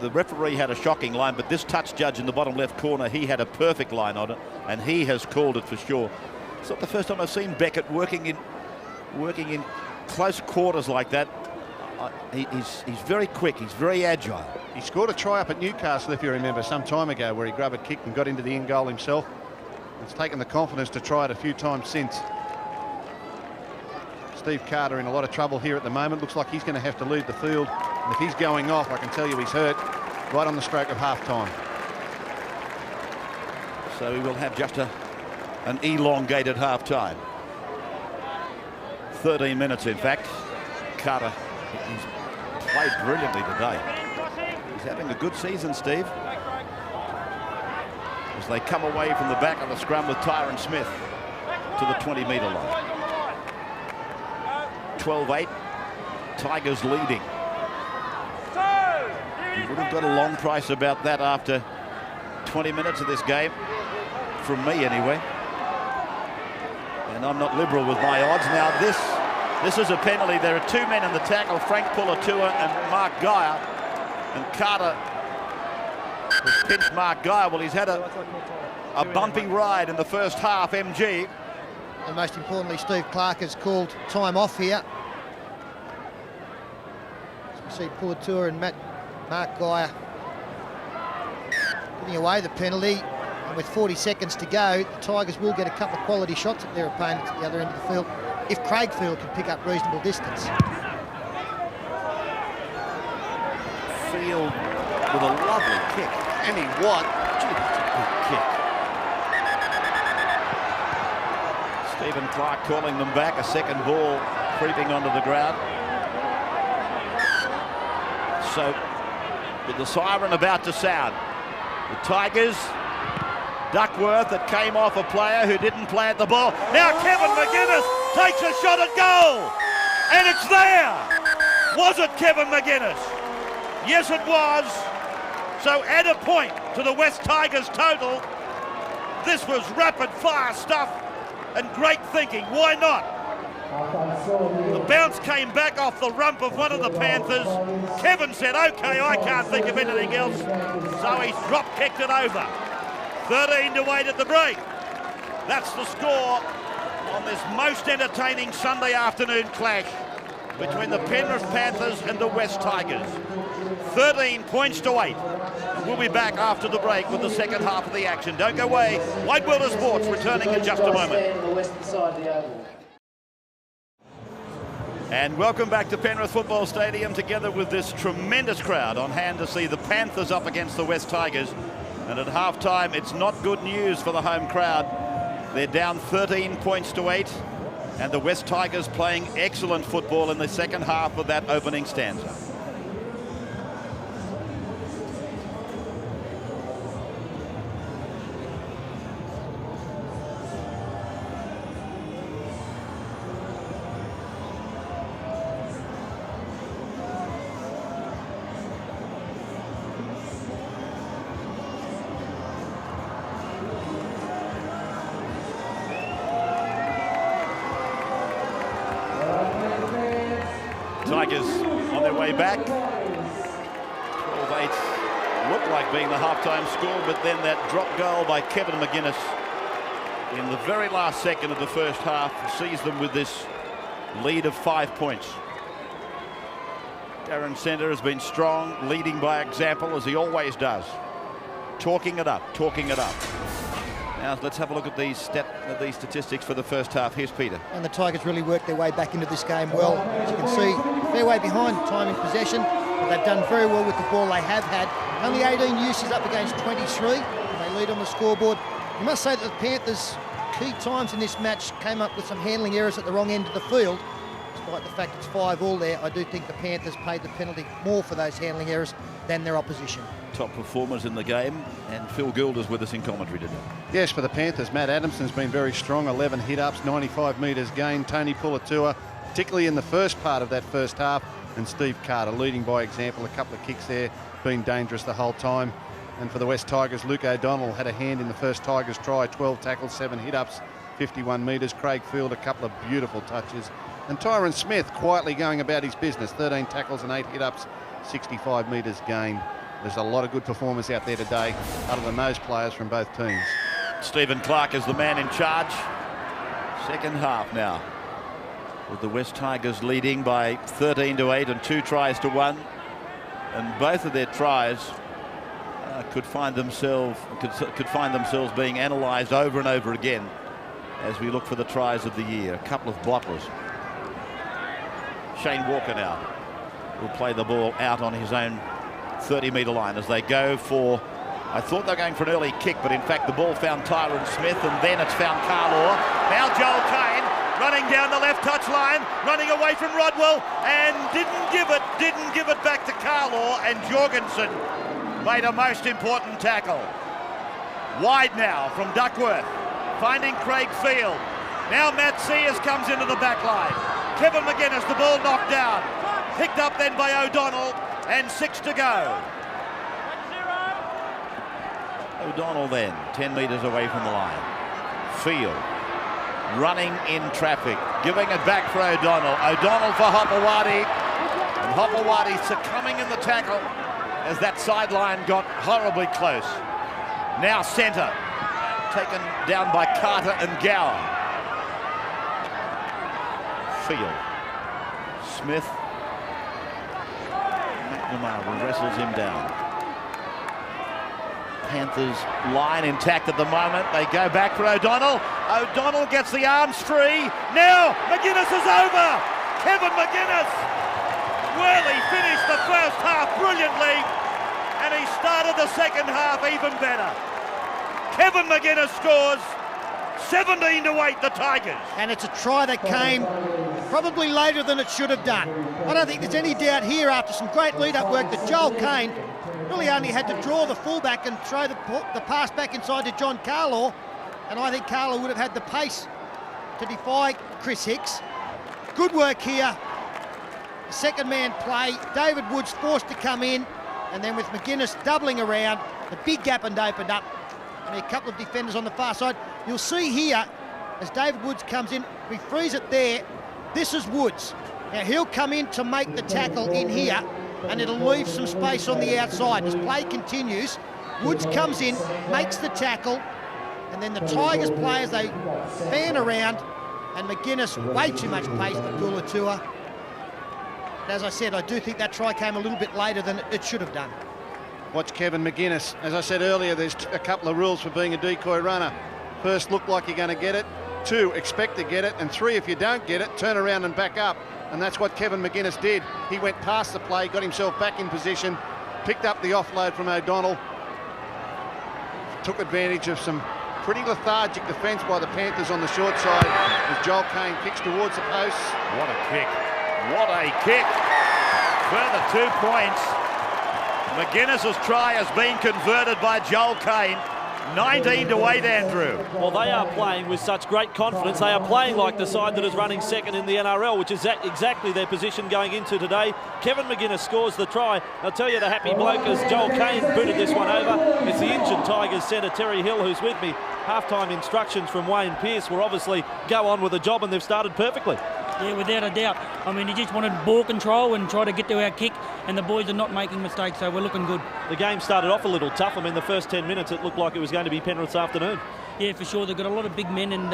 The referee had a shocking line, but this touch judge in the bottom left corner, he had a perfect line on it, and he has called it for sure. It's not the first time I've seen Beckett working in close quarters like that. He's very quick, he's very agile. He scored a try up at Newcastle, if you remember, some time ago, where he grabbed a kick and got into the in goal himself. It's taken the confidence to try it a few times since. Steve Carter in a lot of trouble here at the moment. Looks like he's going to have to leave the field. And if he's going off, I can tell you he's hurt right on the stroke of half-time. So we will have just an elongated half-time. 13 minutes, in fact. Carter, he's played brilliantly today. He's having a good season, Steve. As they come away from the back of the scrum with Tyron Smith to the 20-metre line. 12-8, Tigers leading. You would have got a long price about that after 20 minutes of this game, from me anyway. And I'm not liberal with my odds. Now this is a penalty. There are two men in the tackle, Frank Pulatua and Mark Geyer. And Carter has pinched Mark Geyer. Well, he's had a bumpy ride in the first half, MG. And most importantly, Steve Clark has called time off here. As we see Pulatua and Mark Geyer giving away the penalty. And with 40 seconds to go, the Tigers will get a couple of quality shots at their opponents at the other end of the field, if Craigfield can pick up reasonable distance. Field with a lovely kick. And he what? Gee, that's a good kick. Stephen Clark calling them back. A second ball creeping onto the ground. So, with the siren about to sound, the Tigers, Duckworth that came off a player who didn't plant the ball. Now Kevin McGuinness takes a shot at goal. And it's there. Was it Kevin McGuinness? Yes, it was. So add a point to the West Tigers total. This was rapid fire stuff and great thinking. Why not? The bounce came back off the rump of one of the Panthers. Kevin said, okay, I can't think of anything else. So he's drop-kicked it over. 13-8 at the break. That's the score on this most entertaining Sunday afternoon clash between the Penrith Panthers and the West Tigers. 13 points to 8. We'll be back after the break with the second half of the action. Don't go away. Wide World of Sports returning in just a moment. And welcome back to Penrith Football Stadium, together with this tremendous crowd on hand to see the Panthers up against the West Tigers. And at halftime, it's not good news for the home crowd. They're down 13 points to 8, and the West Tigers playing excellent football in the second half of that opening stanza. Tigers on their way back. 12-8 looked like being the halftime score, but then that drop goal by Kevin McGuinness in the very last second of the first half sees them with this lead of 5 points. Darren Centre has been strong, leading by example, as he always does. Talking it up, talking it up. Now let's have a look at these statistics for the first half. Here's Peter. And the Tigers really worked their way back into this game well. As you can see, fair way behind time in possession, but they've done very well with the ball they have had. Only 18 uses up against 23, and they lead on the scoreboard. You must say that the Panthers, key times in this match, came up with some handling errors at the wrong end of the field. Despite the fact it's 5-all there, I do think the Panthers paid the penalty more for those handling errors than their opposition. Top performers in the game, and Phil Gould is with us in commentary today. Yes, for the Panthers, Matt Adamson's been very strong. 11 hit-ups, 95 metres gained. Tony Pulatua, particularly in the first part of that first half, and Steve Carter leading by example. A couple of kicks there, been dangerous the whole time. And for the West Tigers, Luke O'Donnell had a hand in the first Tigers try. 12 tackles, 7 hit-ups, 51 metres. Craig Field, a couple of beautiful touches. And Tyron Smith quietly going about his business. 13 tackles and 8 hit-ups, 65 metres gained. There's a lot of good performers out there today, other than those players from both teams. Stephen Clark is the man in charge. Second half now, with the West Tigers leading by 13-8 and 2 tries to 1. And both of their tries could find themselves being analysed over and over again as we look for the tries of the year. A couple of blockers. Shane Walker now will play the ball out on his own 30-metre line as they go for, I thought they were going for an early kick, but in fact the ball found Tyron Smith, and then it's found Carlaw. Now Joel Kane running down the left touch line, running away from Rodwell, and didn't give it back to Carlaw, and Jorgensen made a most important tackle. Wide now from Duckworth, finding Craig Field. Now Matt Sears comes into the back line. Kevin McGuinness, the ball knocked down. Picked up then by O'Donnell, and 6 to go. O'Donnell then, 10 metres away from the line. Field, running in traffic, giving it back for O'Donnell. O'Donnell for Hopewadi, and Hopewadi succumbing in the tackle as that sideline got horribly close. Now centre, taken down by Carter and Gower. Field, Smith, McNamara wrestles him down. Panthers line intact at the moment. They go back for O'Donnell. O'Donnell gets the arms free. Now McGuinness is over. Kevin McGuinness. Well, he finished the first half brilliantly. started the second half even better. Kevin McGuinness scores. 17-8 the Tigers. And it's a try that came probably later than it should have done. I don't think there's any doubt here after some great lead-up work that Joel Kane really only had to draw the fullback and throw the pass back inside to John Carlaw. And I think Carlaw would have had the pace to defy Chris Hicks. Good work here. The second man play. David Woods forced to come in. And then with McGuinness doubling around, the big gap and opened up. And a couple of defenders on the far side. You'll see here, as David Woods comes in, we freeze it there. This is Woods. Now he'll come in to make the tackle in here, and it'll leave some space on the outside. As play continues, Woods comes in, makes the tackle, and then the Tigers players, they fan around, and McGuinness, way too much pace for Kulatua. As I said, I do think that try came a little bit later than it should have done. Watch Kevin McGuinness. As I said earlier, there's a couple of rules for being a decoy runner. First, look like you're going to get it. 2, expect to get it. And 3, if you don't get it, turn around and back up. And that's what Kevin McGuinness did. He went past the play, got himself back in position, picked up the offload from O'Donnell, took advantage of some pretty lethargic defence by the Panthers on the short side as Joel Kane kicks towards the posts. What a kick. What a kick. Further 2 points. McGuinness's try has been converted by Joel Kane. 19-8, Andrew. Well, they are playing with such great confidence. They are playing like the side that is running second in the NRL, which is exactly their position going into today. Kevin McGuinness scores the try. I'll tell you the happy bloke as Joel Kane booted this one over. It's the injured Tigers centre, Terry Hill, who's with me. Half-time instructions from Wayne Pearce will obviously go on with the job, and they've started perfectly. Yeah, without a doubt. I mean, he just wanted ball control and try to get to our kick, and the boys are not making mistakes, so we're looking good. The game started off a little tough. I mean, the first 10 minutes, it looked like it was going to be Penrith's afternoon. Yeah, for sure. They've got a lot of big men, and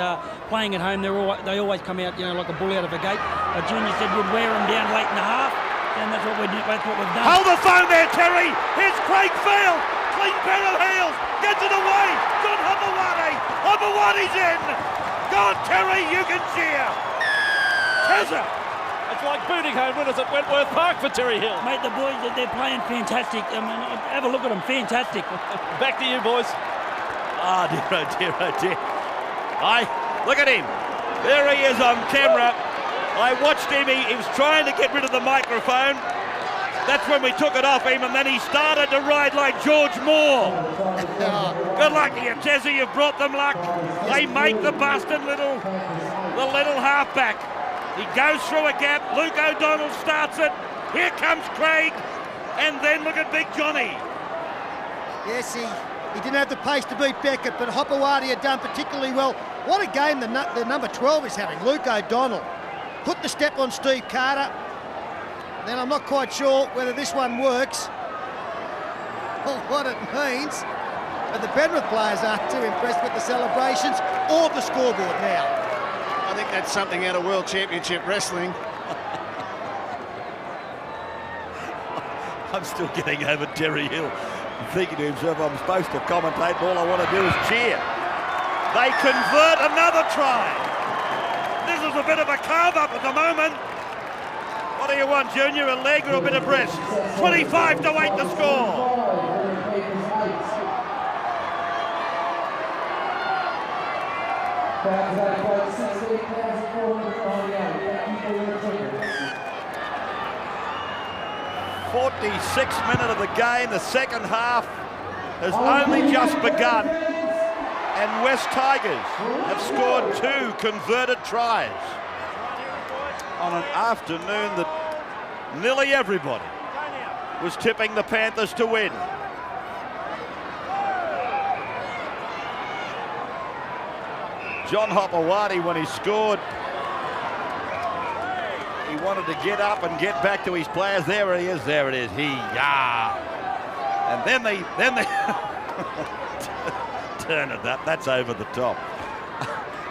playing at home, they always come out, like a bull out of a gate. Junior said we'd wear them down late in the half, and that's what we've done. Hold the phone there, Terry. Here's Craig Field. Clean pair of heels. Gets it away. John Hopewadi. Hopewadi's in. Go on, Terry. You can cheer. Tezza. It's like booting home winners at Wentworth Park for Terry Hill. Mate, the boys, they're playing fantastic. I mean, have a look at them. Fantastic. Back to you, boys. Ah, dear, oh dear, oh dear. Look at him. There he is on camera. I watched him. He was trying to get rid of the microphone. That's when we took it off him, and then he started to ride like George Moore. Good luck to you, Tezzy. You've brought them luck. They make the bastard the little halfback. He goes through a gap. Luke O'Donnell starts it. Here comes Craig. And then look at Big Johnny. Yes, he didn't have the pace to beat Beckett, but Hopewadi had done particularly well. What a game the number 12 is having, Luke O'Donnell. Put the step on Steve Carter. Then I'm not quite sure whether this one works or what it means. But the Penrith players aren't too impressed with the celebrations or the scoreboard now. I think that's something out of World Championship Wrestling. I'm still getting over Terry Hill and thinking to himself, I'm supposed to commentate, and all I want to do is cheer. They convert another try. This is a bit of a carve-up at the moment. What do you want, Junior? A leg or a bit of breast? 25-8 the score. "46th minute of the game. The second half has only just begun, and West Tigers have scored 2 converted tries on an afternoon that nearly everybody was tipping the Panthers to win. John Hopewadi, when he scored, he wanted to get up and get back to his players. There he is, there it is. And then they turn it up. That's over the top.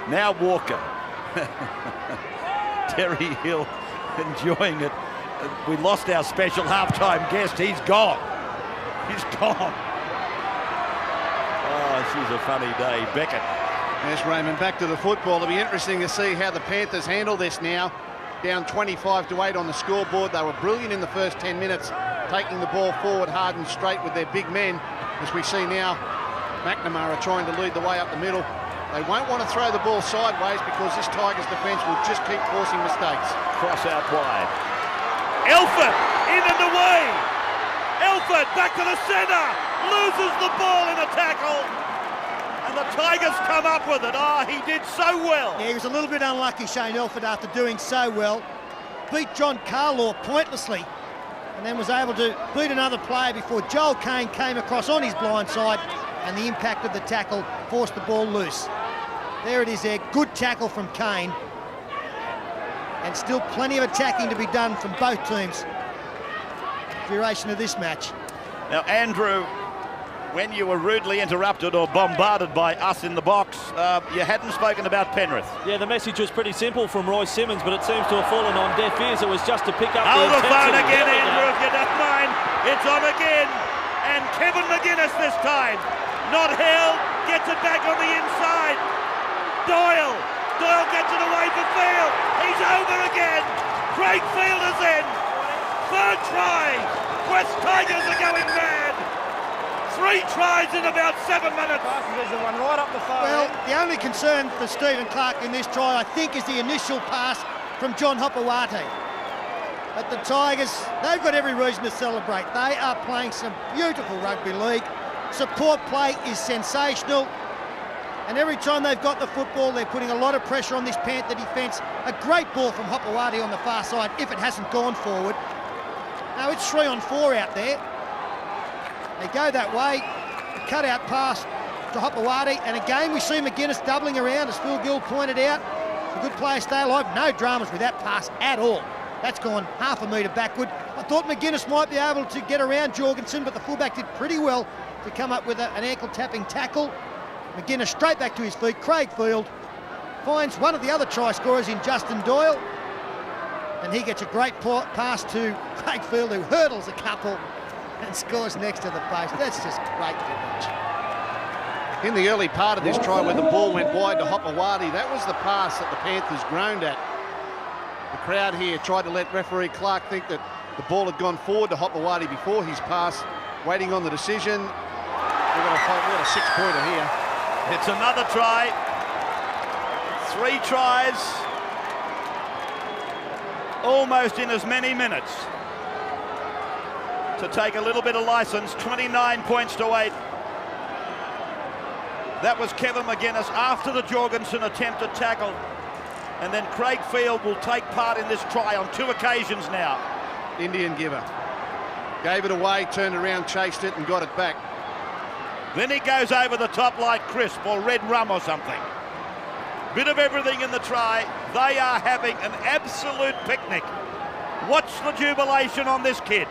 Now Walker. Terry Hill enjoying it. We lost our special halftime guest. He's gone. He's gone. Oh, she's a funny day. Beckett. Yes, Raymond, back to the football. It'll be interesting to see how the Panthers handle this now. Down 25-8 on the scoreboard. They were brilliant in the first 10 minutes taking the ball forward hard and straight with their big men. As we see now, McNamara trying to lead the way up the middle. They won't want to throw the ball sideways because this Tigers defence will just keep forcing mistakes. Cross out wide. Elford in and away. Elford back to the centre. Loses the ball in a tackle. And the Tigers come up with it. Oh, he did so well. Yeah, he was a little bit unlucky, Shane Elford, after doing so well. Beat John Carlaw pointlessly and then was able to beat another player before Joel Kane came across on his blind side, and the impact of the tackle forced the ball loose. There it is there, good tackle from Kane. And still plenty of attacking to be done from both teams. Duration of this match. Now, Andrew, when you were rudely interrupted or bombarded by us in the box, you hadn't spoken about Penrith. Yeah, the message was pretty simple from Roy Simmons, but it seems to have fallen on deaf ears. It was just to pick up Oh, the the phone intensity. again, Andrew, if you don't mind. It's on again. And Kevin McGuinness this time. Not held, gets it back on the inside. Doyle gets it away for Field. He's over again. Craig Field is in. Third try. West Tigers are going mad. 3 tries in about 7 minutes. There's the one right up the far Well, end. the only concern for Stephen Clark in this try, I think, is the initial pass from John Hopewati. But the Tigers, they've got every reason to celebrate. They are playing some beautiful rugby league. Support play is sensational. And every time they've got the football, they're putting a lot of pressure on this Panther defence. A great ball from Hopewati on the far side, if it hasn't gone forward. Now it's 3 on 4 out there. They go that way, cut out pass to Hopewati, and again we see McGuinness doubling around, as Phil Gill pointed out. A good player stay alive, no dramas with that pass at all. That's gone half a metre backward. I thought McGuinness might be able to get around Jorgensen, but the fullback did pretty well to come up with an ankle-tapping tackle. McGuinness straight back to his feet. Craig Field finds one of the other try scorers in Justin Doyle, and he gets a great pass to Craig Field, who hurdles a couple and scores next to the post. That's just great to watch. In the early part of this try, when the ball went wide to Hopewati, that was the pass that the Panthers groaned at. The crowd here tried to let referee Clark think that the ball had gone forward to Hopewati before his pass, waiting on the decision. We've got a 6-pointer here. It's another try. 3 tries. Almost in as many minutes. To take a little bit of licence, 29 points to 8. That was Kevin McGuinness after the Jorgensen attempted tackle. And then Craig Field will take part in this try on 2 occasions now. Indian giver. Gave it away, turned around, chased it and got it back. Then he goes over the top like crisp or red rum or something. Bit of everything in the try. They are having an absolute picnic. Watch the jubilation on this kid.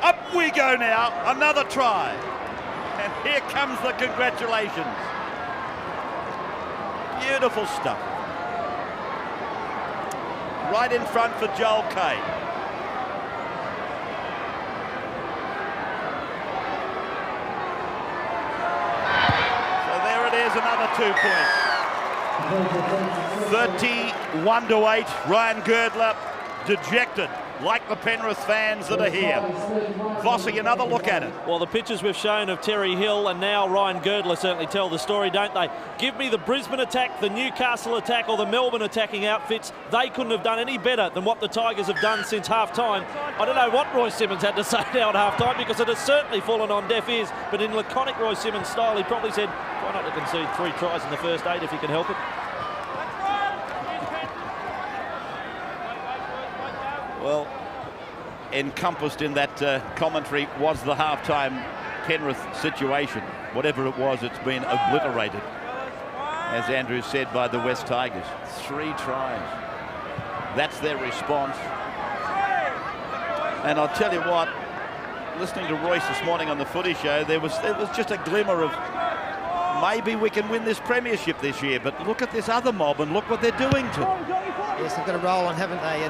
Up we go now, another try. And here comes the congratulations. Beautiful stuff. Right in front for Joel Kane. So there it is, another 2 points. 31-8, Ryan Girdler dejected, like the Penrith fans that are here. Vossy, another look at it. Well, the pictures we've shown of Terry Hill and now Ryan Girdler certainly tell the story, don't they? Give me the Brisbane attack, the Newcastle attack or the Melbourne attacking outfits. They couldn't have done any better than what the Tigers have done since half-time. I don't know what Roy Simmons had to say now at half-time, because it has certainly fallen on deaf ears, but in laconic Roy Simmons style, he probably said, try not to concede 3 tries in the first 8 if you can help it. Well, encompassed in that commentary was the half-time Penrith situation. Whatever it was, it's been obliterated, as Andrew said, by the West Tigers. 3 tries. That's their response. And I'll tell you what, listening to Royce this morning on the Footy Show, there was just a glimmer of maybe we can win this premiership this year, but look at this other mob and look what they're doing to them. Yes, they've got a roll on, haven't they?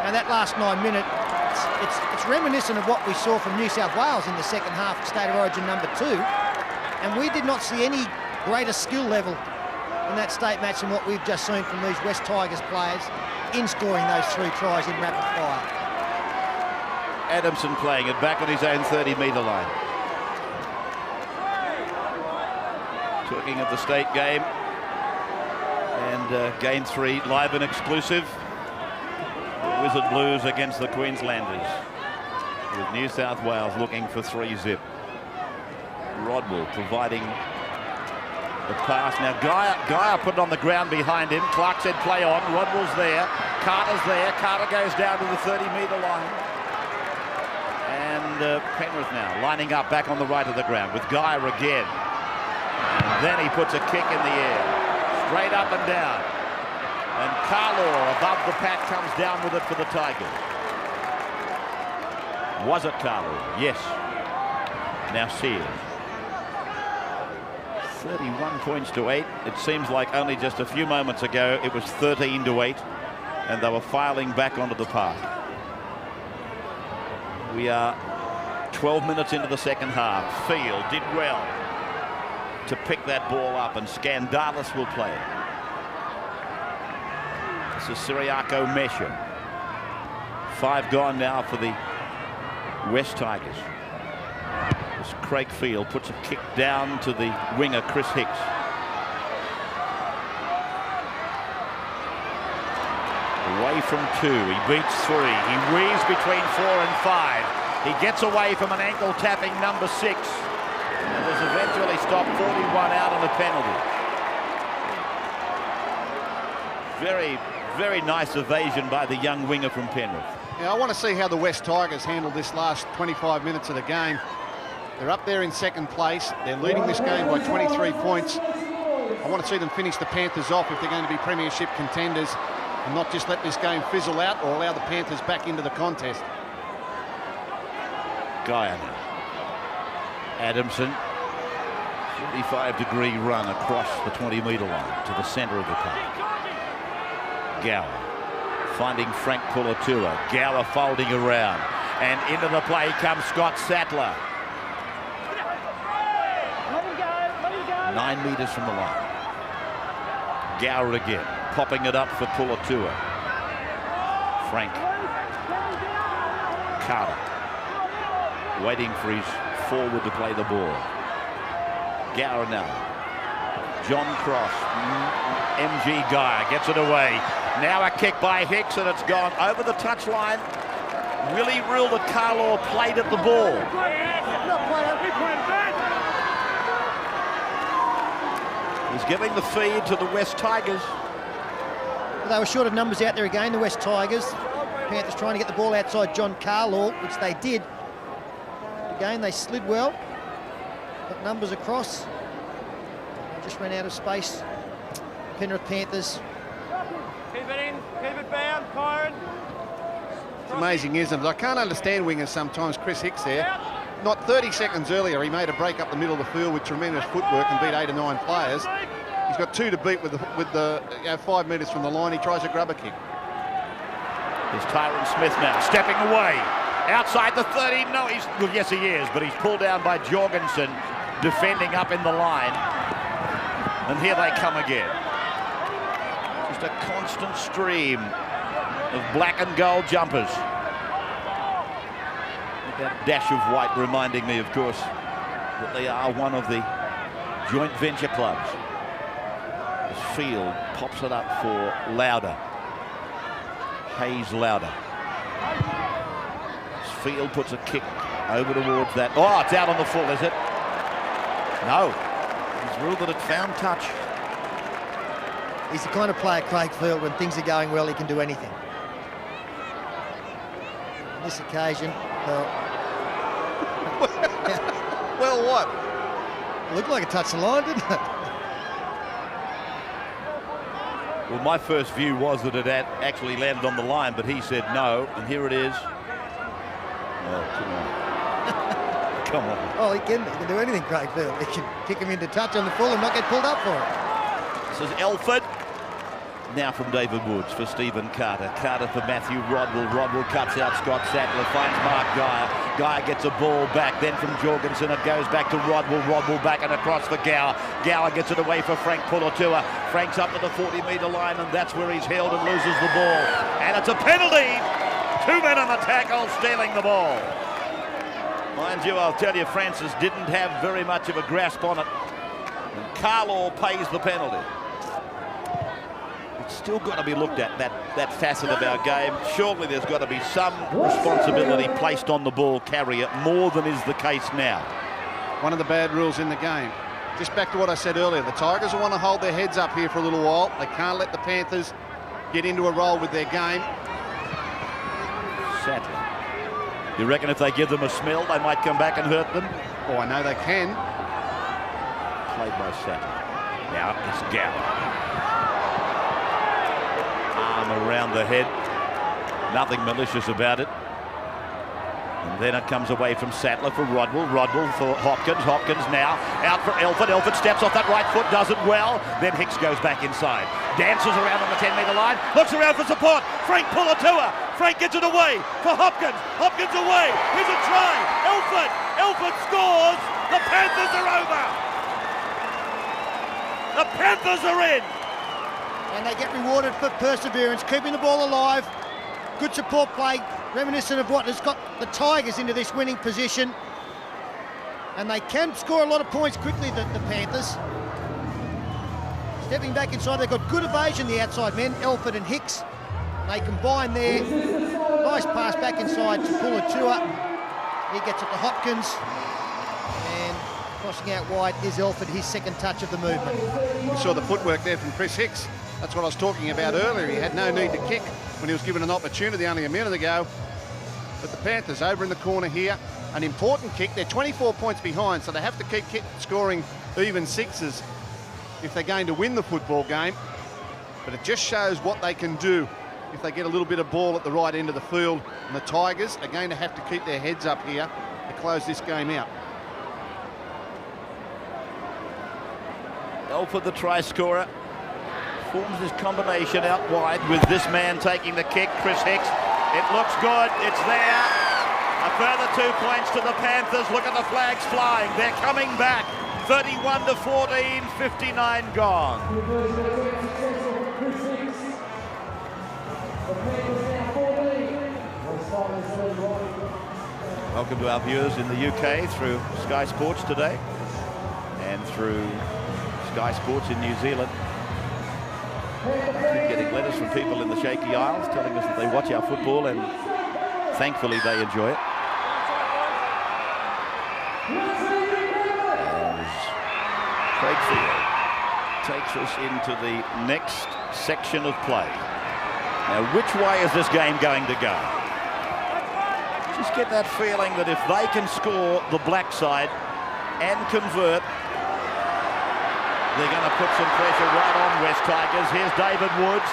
And that last 9 minutes, it's reminiscent of what we saw from New South Wales in the second half of State of Origin number 2. And we did not see any greater skill level in that state match than what we've just seen from these West Tigers players in scoring those 3 tries in rapid fire. Adamson playing it back on his own 30-metre line. Talking of the state game. And game 3 live and exclusive. The Wizard Blues against the Queenslanders, with New South Wales looking for 3-zip. Rodwell providing the pass. Now Guy put it on the ground behind him. Clark said play on. Rodwell's there. Carter's there. Carter goes down to the 30-metre line. And Penrith now lining up back on the right of the ground with Guy again. And then he puts a kick in the air, straight up and down. And Carlaw above the pack comes down with it for the Tigers. Was it Carlaw? Yes. Now Sears. 31 points to 8. It seems like only just a few moments ago it was 13 to 8, and they were filing back onto the park. We are 12 minutes into the second half. Field did well to pick that ball up, and Scandalis will play it. This is Siriaco Mesha. 5 gone now for the West Tigers. As Craig Field puts a kick down to the winger Chris Hicks. Away from 2, he beats 3, he weaves between 4 and 5. He gets away from an ankle tapping number 6, and is eventually stopped 41 out on a penalty. Very nice evasion by the young winger from Penrith. Yeah, I want to see how the West Tigers handle this last 25 minutes of the game. They're up there in second place. They're leading this game by 23 points. I want to see them finish the Panthers off if they're going to be premiership contenders, and not just let this game fizzle out or allow the Panthers back into the contest. Guyana. Adamson. 45-degree run across the 20-metre line to the centre of the park. Gower finding Frank Pulatua. Gower folding around, and into the play comes Scott Sattler. 9 metres from the line. Gower again, popping it up for Pulatua. Frank. Carter waiting for his forward to play the ball. Gower now. John Cross. MG Guy gets it away. Now a kick by Hicks, and it's gone over the touchline. Willie ruled that Carlaw played at the ball. He's giving the feed to the West Tigers. Well, they were short of numbers out there again, the West Tigers. Panthers trying to get the ball outside John Carlaw, which they did. Again, they slid well. Got numbers across. They just ran out of space. Penrith Panthers. Keep it in, keep it bound, Kyron. It's amazing, isn't it? I can't understand wingers sometimes. Chris Hicks there. Not 30 seconds earlier, he made a break up the middle of the field with tremendous footwork and beat 8 or 9 players. He's got 2 to beat with the 5 metres from the line. He tries a grubber kick. There's Tyron Smith now stepping away outside the 30. No, well, yes, he is, but he's pulled down by Jorgensen, defending up in the line. And here they come again. Just a constant stream of black and gold jumpers. That dash of white reminding me, of course, that they are one of the joint venture clubs. As Field pops it up for Lauder. Hayes Lauder. As Field puts a kick over towards that. Oh, it's out on the full, is it? No. He's ruled that it found touch. He's the kind of player, Craig Field, when things are going well, he can do anything. On this occasion, Well, what? it looked like a touch the line, didn't it? Well, my first view was that it had actually landed on the line, but he said no, and here it is. Oh, come on. Come on. Oh, he can do anything, Craig Field. He can kick him into touch on the full and not get pulled up for it. This is Elford. Now from David Woods for Stephen Carter. Carter for Matthew Rodwell. Rodwell cuts out Scott Sattler, finds Mark Geyer. Geyer gets a ball back, then from Jorgensen it goes back to Rodwell. Rodwell back and across for Gower. Gower gets it away for Frank Pulatua. Frank's up to the 40-metre line, and that's where he's held and loses the ball. And it's a penalty 2 men on the tackle, stealing the ball. Mind you, I'll tell you, Francis didn't have very much of a grasp on it. And Carlaw pays the penalty. It's still got to be looked at, that facet of our game. Surely there's got to be some responsibility placed on the ball carrier, more than is the case now. One of the bad rules in the game. Just back to what I said earlier, the Tigers will want to hold their heads up here for a little while. They can't let the Panthers get into a roll with their game. Sadly. You reckon if they give them a smell, they might come back and hurt them? Oh, I know they can. Played by Sattler. Now it's Gould. Arm around the head. Nothing malicious about it. And then it comes away from Sattler for Rodwell. Rodwell for Hopkins. Hopkins now out for Elford. Elford steps off that right foot, does it well. Then Hicks goes back inside. Dances around on the 10-metre line. Looks around for support. Frank Pulatua. Frank gets it away for Hopkins. Hopkins away. Here's a try. Elford. Elford scores. The Panthers are over. The Panthers are in. And they get rewarded for perseverance, keeping the ball alive. Good support play, reminiscent of what has got the Tigers into this winning position. And they can score a lot of points quickly, the Panthers. Stepping back inside, they've got good evasion, the outside men, Elford and Hicks. They combine there. Nice pass back inside to Pulatua. He gets it to Hopkins. And crossing out wide is Elford, his second touch of the movement. We saw the footwork there from Chris Hicks. That's what I was talking about earlier. He had no need to kick when he was given an opportunity only a minute ago. But the Panthers over in the corner here. An important kick. They're 24 points behind, so they have to keep scoring even sixes if they're going to win the football game. But it just shows what they can do if they get a little bit of ball at the right end of the field. And the Tigers are going to have to keep their heads up here to close this game out. Elford, the try scorer, forms this combination out wide with this man taking the kick, Chris Hicks. It looks good, it's there. A further 2 points to the Panthers. Look at the flags flying. They're coming back. 31-14, 59 gone. Welcome to our viewers in the UK through Sky Sports today and through Sky Sports in New Zealand. Keep getting letters from people in the Shaky Isles telling us that they watch our football and thankfully they enjoy it. As Craig Field takes us into the next section of play. Now, which way is this game going to go? Just get that feeling that if they can score the black side and convert, they're going to put some pressure right on West Tigers. Here's David Woods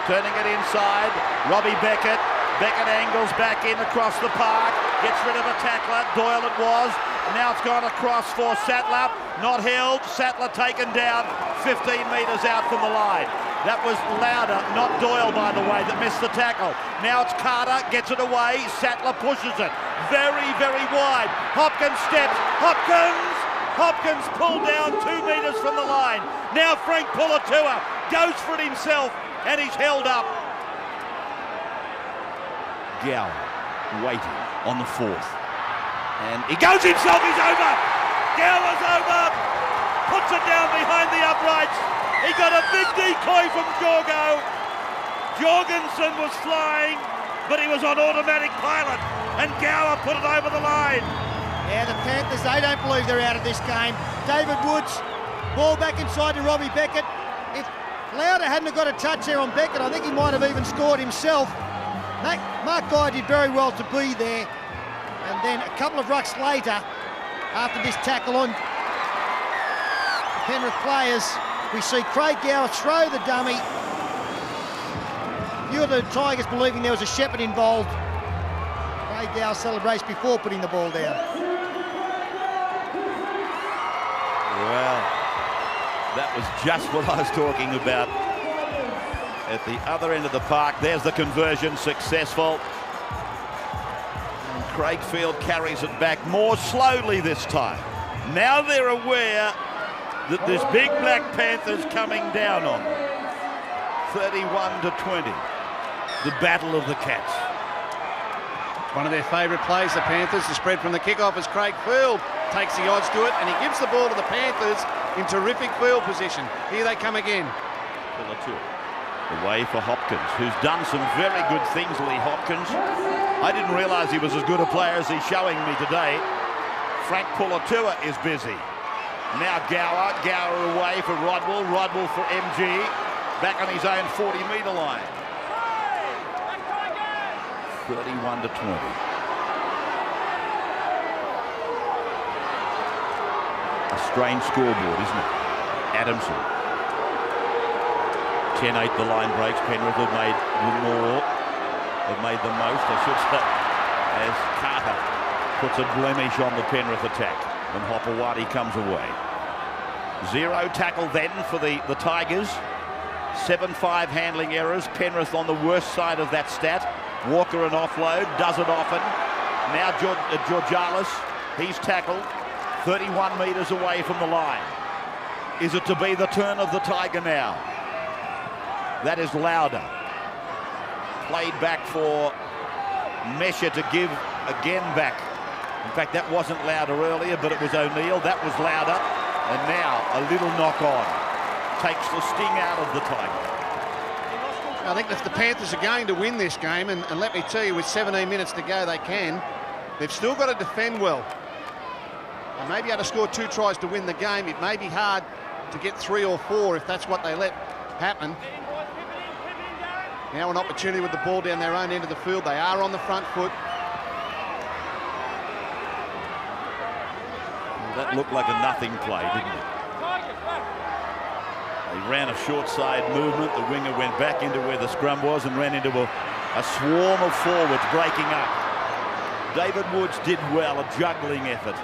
turning it inside. Robbie Beckett. Beckett angles back in across the park. Gets rid of a tackler. Doyle it was. Now it's gone across for Sattler. Not held. Sattler taken down 15 metres out from the line. That was Lauder, not Doyle, by the way, that missed the tackle. Now it's Carter. Gets it away. Sattler pushes it. Very, very wide. Hopkins steps. Hopkins pulled down 2 metres from the line. Now Frank Pulatua goes for it himself and he's held up. Gould waiting on the fourth. And he goes himself, he's over. Gould is over. Puts it down behind the uprights. He got a big decoy from Jorgo. Jorgensen was flying, but he was on automatic pilot. And Gould put it over the line. Yeah, the Panthers, they don't believe they're out of this game. David Woods, ball back inside to Robbie Beckett. If Lauder hadn't got a touch there on Beckett, I think he might have even scored himself. Mark Guy did very well to be there. And then a couple of rucks later, after this tackle on the Penrith players, we see Craig Gower throw the dummy. You of the Tigers believing there was a shepherd involved. Craig Gower celebrates before putting the ball down. Well, that was just what I was talking about. At the other end of the park, there's the conversion, successful. And Craig Field carries it back more slowly this time. Now they're aware that this big Black Panther's coming down on them. 31-20, the battle of the Cats. One of their favourite plays, the Panthers, the spread from the kickoff as Craig Field takes the odds to it, and he gives the ball to the Panthers in terrific field position. Here they come again. Away for Hopkins, who's done some very good things, Lee Hopkins. I didn't realise he was as good a player as he's showing me today. Frank Pulatua is busy. Now Gower away for Rodwell for MG, back on his own 40-metre line. 31-20. A strange scoreboard, isn't it? Adamson. 10-8 the line breaks. Penrith have made more. They've made the most, I should say, as Carter puts a blemish on the Penrith attack and Hopewadi comes away. 0 tackle then for the Tigers. 7-5 handling errors. Penrith on the worst side of that stat. Walker an offload, does it often. Now Georgalis, he's tackled 31 metres away from the line. Is it to be the turn of the Tiger now? That is Lauder. Played back for Mesha to give again back. In fact, that wasn't Lauder earlier, but it was O'Neill. That was Lauder. And now a little knock on. Takes the sting out of the Tiger. I think if the Panthers are going to win this game, and let me tell you, with 17 minutes to go, they can, they've still got to defend well. They may be able to score 2 tries to win the game. It may be hard to get 3 or 4 if that's what they let happen. Now an opportunity with the ball down their own end of the field. They are on the front foot. Well, that looked like a nothing play, didn't it? He ran a short side movement. The winger went back into where the scrum was and ran into a swarm of forwards breaking up. David Woods did well, a juggling effort.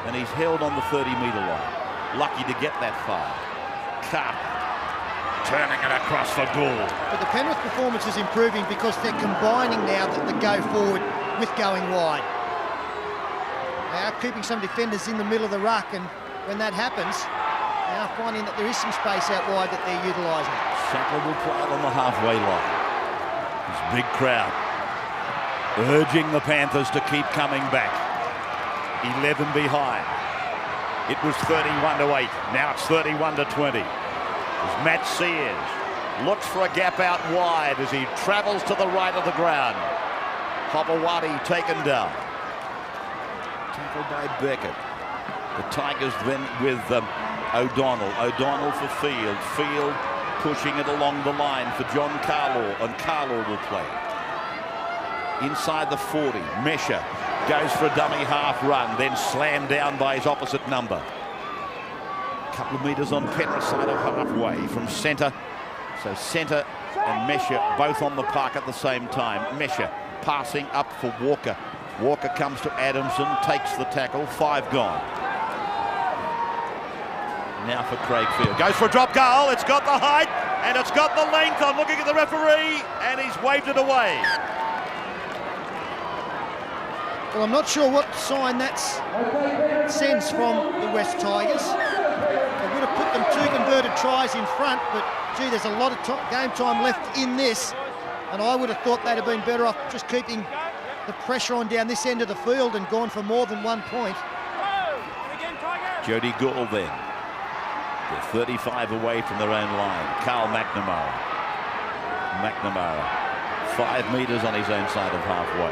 And he's held on the 30-metre line. Lucky to get that far. Carter turning it across for Gould. But the Penrith performance is improving because they're combining now the go forward with going wide. They are keeping some defenders in the middle of the ruck, and when that happens, they are finding that there is some space out wide that they're utilising. Sattler will play it on the halfway line. This big crowd urging the Panthers to keep coming back. 11 behind. It was 31-8. Now it's 31-20. As Matt Sears looks for a gap out wide as he travels to the right of the ground. Hopewadi taken down. Tackled by Beckett. The Tigers then with O'Donnell. O'Donnell for Field. Field pushing it along the line for John Carlaw, and Carlaw will play. Inside the 40, Mesha goes for a dummy half run, then slammed down by his opposite number. A couple of metres on Penrith side of halfway from centre. So centre and Mesha both on the park at the same time. Mesha passing up for Walker. Walker comes to Adamson, takes the tackle, 5 gone. Now for Craig Field. Goes for a drop goal. It's got the height and it's got the length. I'm looking at the referee and he's waved it away. Well, I'm not sure what sign that sends from the West Tigers. They would have put them 2 converted tries in front, but gee, there's a lot of game time left in this, and I would have thought they'd have been better off just keeping the pressure on down this end of the field and gone for more than 1 point. Jody Gould then. They're 35 away from their own line. Carl McNamara. 5 metres on his own side of halfway.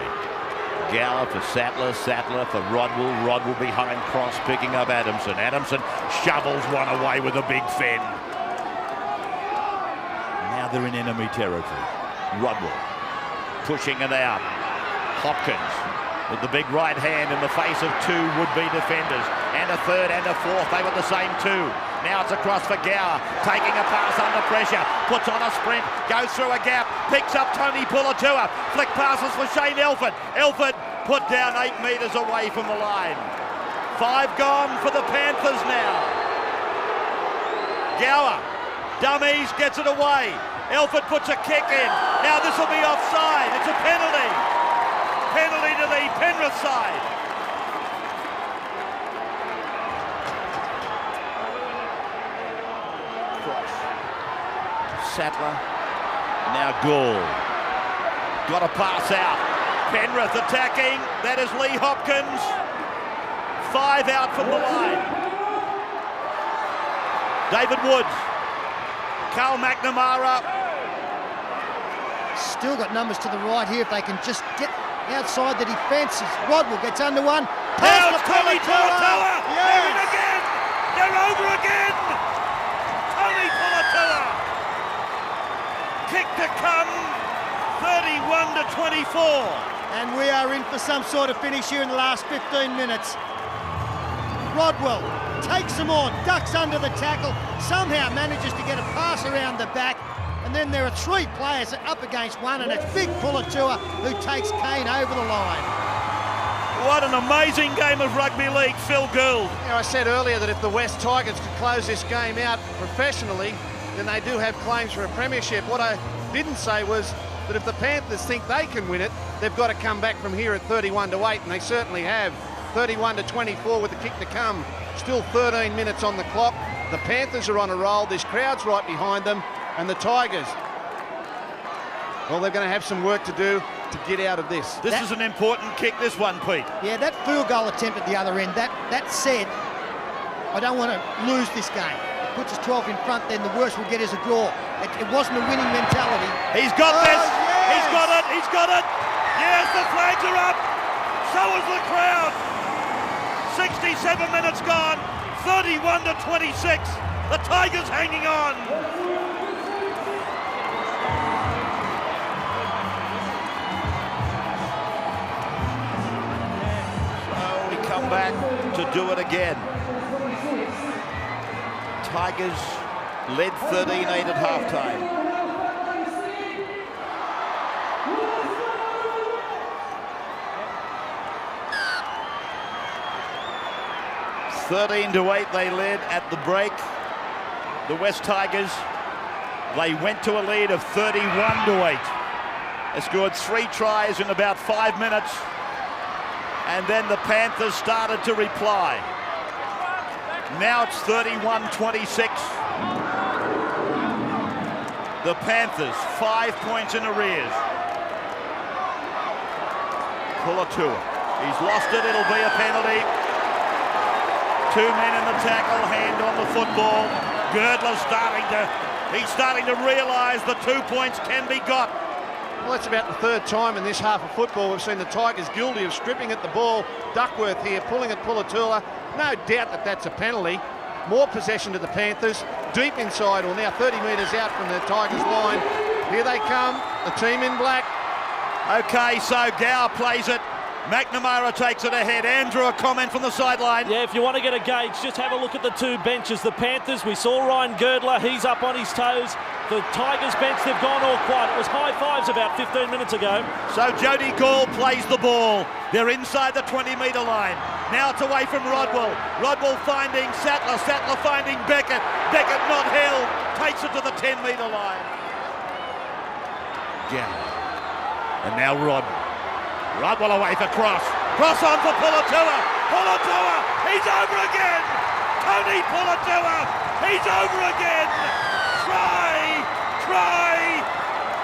Gower for Sattler, Sattler for Rodwell, Rodwell behind cross, picking up Adamson. Adamson shovels one away with a big fend. Now they're in enemy territory. Rodwell pushing it out. Hopkins with the big right hand in the face of 2 would-be defenders. And a third and a fourth, they were the same 2. Now it's across for Gower, taking a pass under pressure, puts on a sprint, goes through a gap, picks up Tony Pulatua, flick passes for Shane Elford. Elford put down 8 metres away from the line. 5 gone for the Panthers now. Gower, dummies, gets it away. Elford puts a kick in. Now this will be offside. It's a penalty. Penalty to the Penrith side. Sattler, now Gould. Got a pass out. Penrith attacking. That is Lee Hopkins. 5 out from the line. David Woods. Carl McNamara. Still got numbers to the right here if they can just get outside the defences. Rodwell gets under one. Now it's Tony Pulatua. Yes. They're in again. They're over again. Tony Pulatua. Kick to come. 31-24. And we are in for some sort of finish here in the last 15 minutes. Rodwell takes them on, ducks under the tackle, somehow manages to get a pass around the back, and then there are 3 players up against one, and it's big Pulatua who takes Kane over the line. What an amazing game of rugby league, Phil Gould. You know, I said earlier that if the West Tigers could close this game out professionally, then they do have claims for a premiership. What I didn't say was that if the Panthers think they can win it, they've got to come back from here at 31-8, and they certainly have. 31-24 with the kick to come. Still 13 minutes on the clock. The Panthers are on a roll. This crowd's right behind them. And the Tigers, well, they're going to have some work to do to get out of this. This is an important kick, this one, Pete. Yeah, that field goal attempt at the other end, that said, I don't want to lose this game. It puts us 12 in front, then the worst we'll get is a draw. It wasn't a winning mentality. He's got this. Yes. He's got it. He's got it. Yes, the flags are up. So is the crowd. 67 minutes gone. 31-26. The Tigers hanging on. So we come back to do it again. Tigers led 13-8 at halftime. 13-8 they led at the break. The West Tigers, they went to a lead of 31-8. They scored 3 tries in about 5 minutes, and then the Panthers started to reply. Now it's 31-26. The Panthers 5 points in arrears. Pulatua, he's lost it, it'll be a penalty. 2 men in the tackle, hand on the football. Girdler's starting to realise the 2 points can be got. Well, that's about the 3rd time in this half of football we've seen the Tigers guilty of stripping at the ball. Duckworth here pulling at Pulatua. No doubt that that's a penalty. More possession to the Panthers. Deep inside, or now 30 metres out from the Tigers line. Here they come, the team in black. Okay, so Gow plays it. McNamara takes it ahead. Andrew, a comment from the sideline. Yeah, if you want to get a gauge, just have a look at the 2 benches. The Panthers, we saw Ryan Girdler, he's up on his toes. The Tigers bench, they've gone all quiet. It was high fives about 15 minutes ago. So Jody Gould plays the ball. They're inside the 20-metre line. Now it's away from Rodwell. Rodwell finding Sattler. Sattler finding Beckett. Beckett not held. Takes it to the 10-metre line. Yeah. And now Rodwell. Rodwell away for Cross. Cross on for Pulatua. Pulatua, he's over again. Tony Pulatua, he's over again. Try,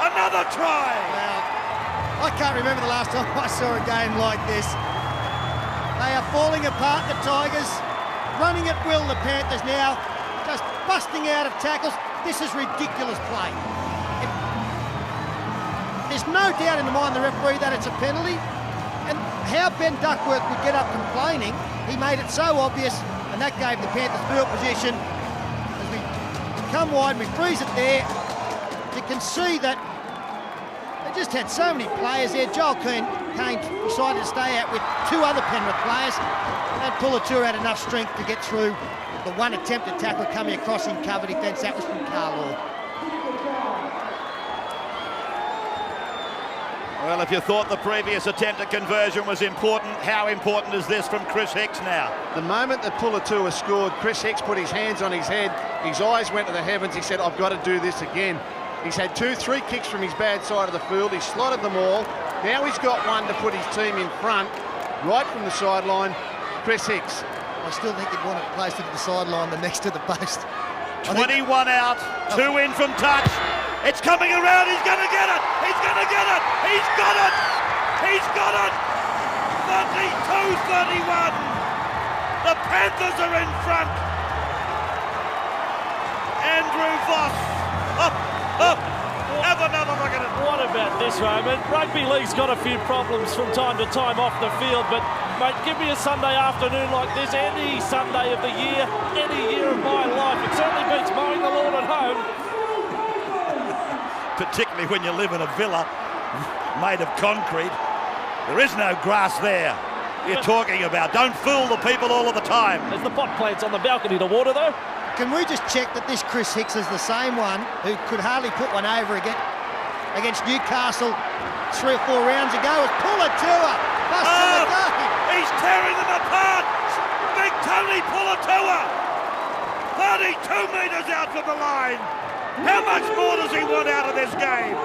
another try. Well, I can't remember the last time I saw a game like this. They are falling apart, the Tigers. Running at will, the Panthers now. Just busting out of tackles. This is ridiculous play. There's no doubt in the mind of the referee that it's a penalty, and how Ben Duckworth could get up complaining, he made it so obvious, and that gave the Panthers field position. As we come wide, we freeze it there. You can see that they just had so many players there. Joel Kane decided to stay out with 2 other Penrith players, and Pulatua had enough strength to get through the one attempted tackle coming across in cover defence. That was from Carlaw. Well, if you thought the previous attempt at conversion was important, how important is this from Chris Hicks now? The moment that Pulatua scored, Chris Hicks put his hands on his head. His eyes went to the heavens. He said, I've got to do this again. He's had 3 kicks from his bad side of the field. He's slotted them all. Now he's got one to put his team in front, right from the sideline. Chris Hicks. I still think he'd want it closer to the sideline than next to the post. 21 out, 2 in from touch. It's coming around, he's going to get it! He's going to get it! He's got it! He's got it! 32-31! The Panthers are in front! Andrew Voss! Have another look at it! What about this, Roman? Rugby league's got a few problems from time to time off the field, but mate, give me a Sunday afternoon like this any Sunday of the year, any year of my life. It certainly beats mowing the lawn at home. Particularly when you live in a villa made of concrete. There is no grass there. You're talking about. Don't fool the people all of the time. There's the pot plants on the balcony to water, though. Can we just check that this Chris Hicks is the same one who could hardly put one over against Newcastle 3 or 4 rounds ago? It's Pulatua. He's tearing them apart. Big Tony Pulatua. 32 metres out from the line. How much more does he want out of this game?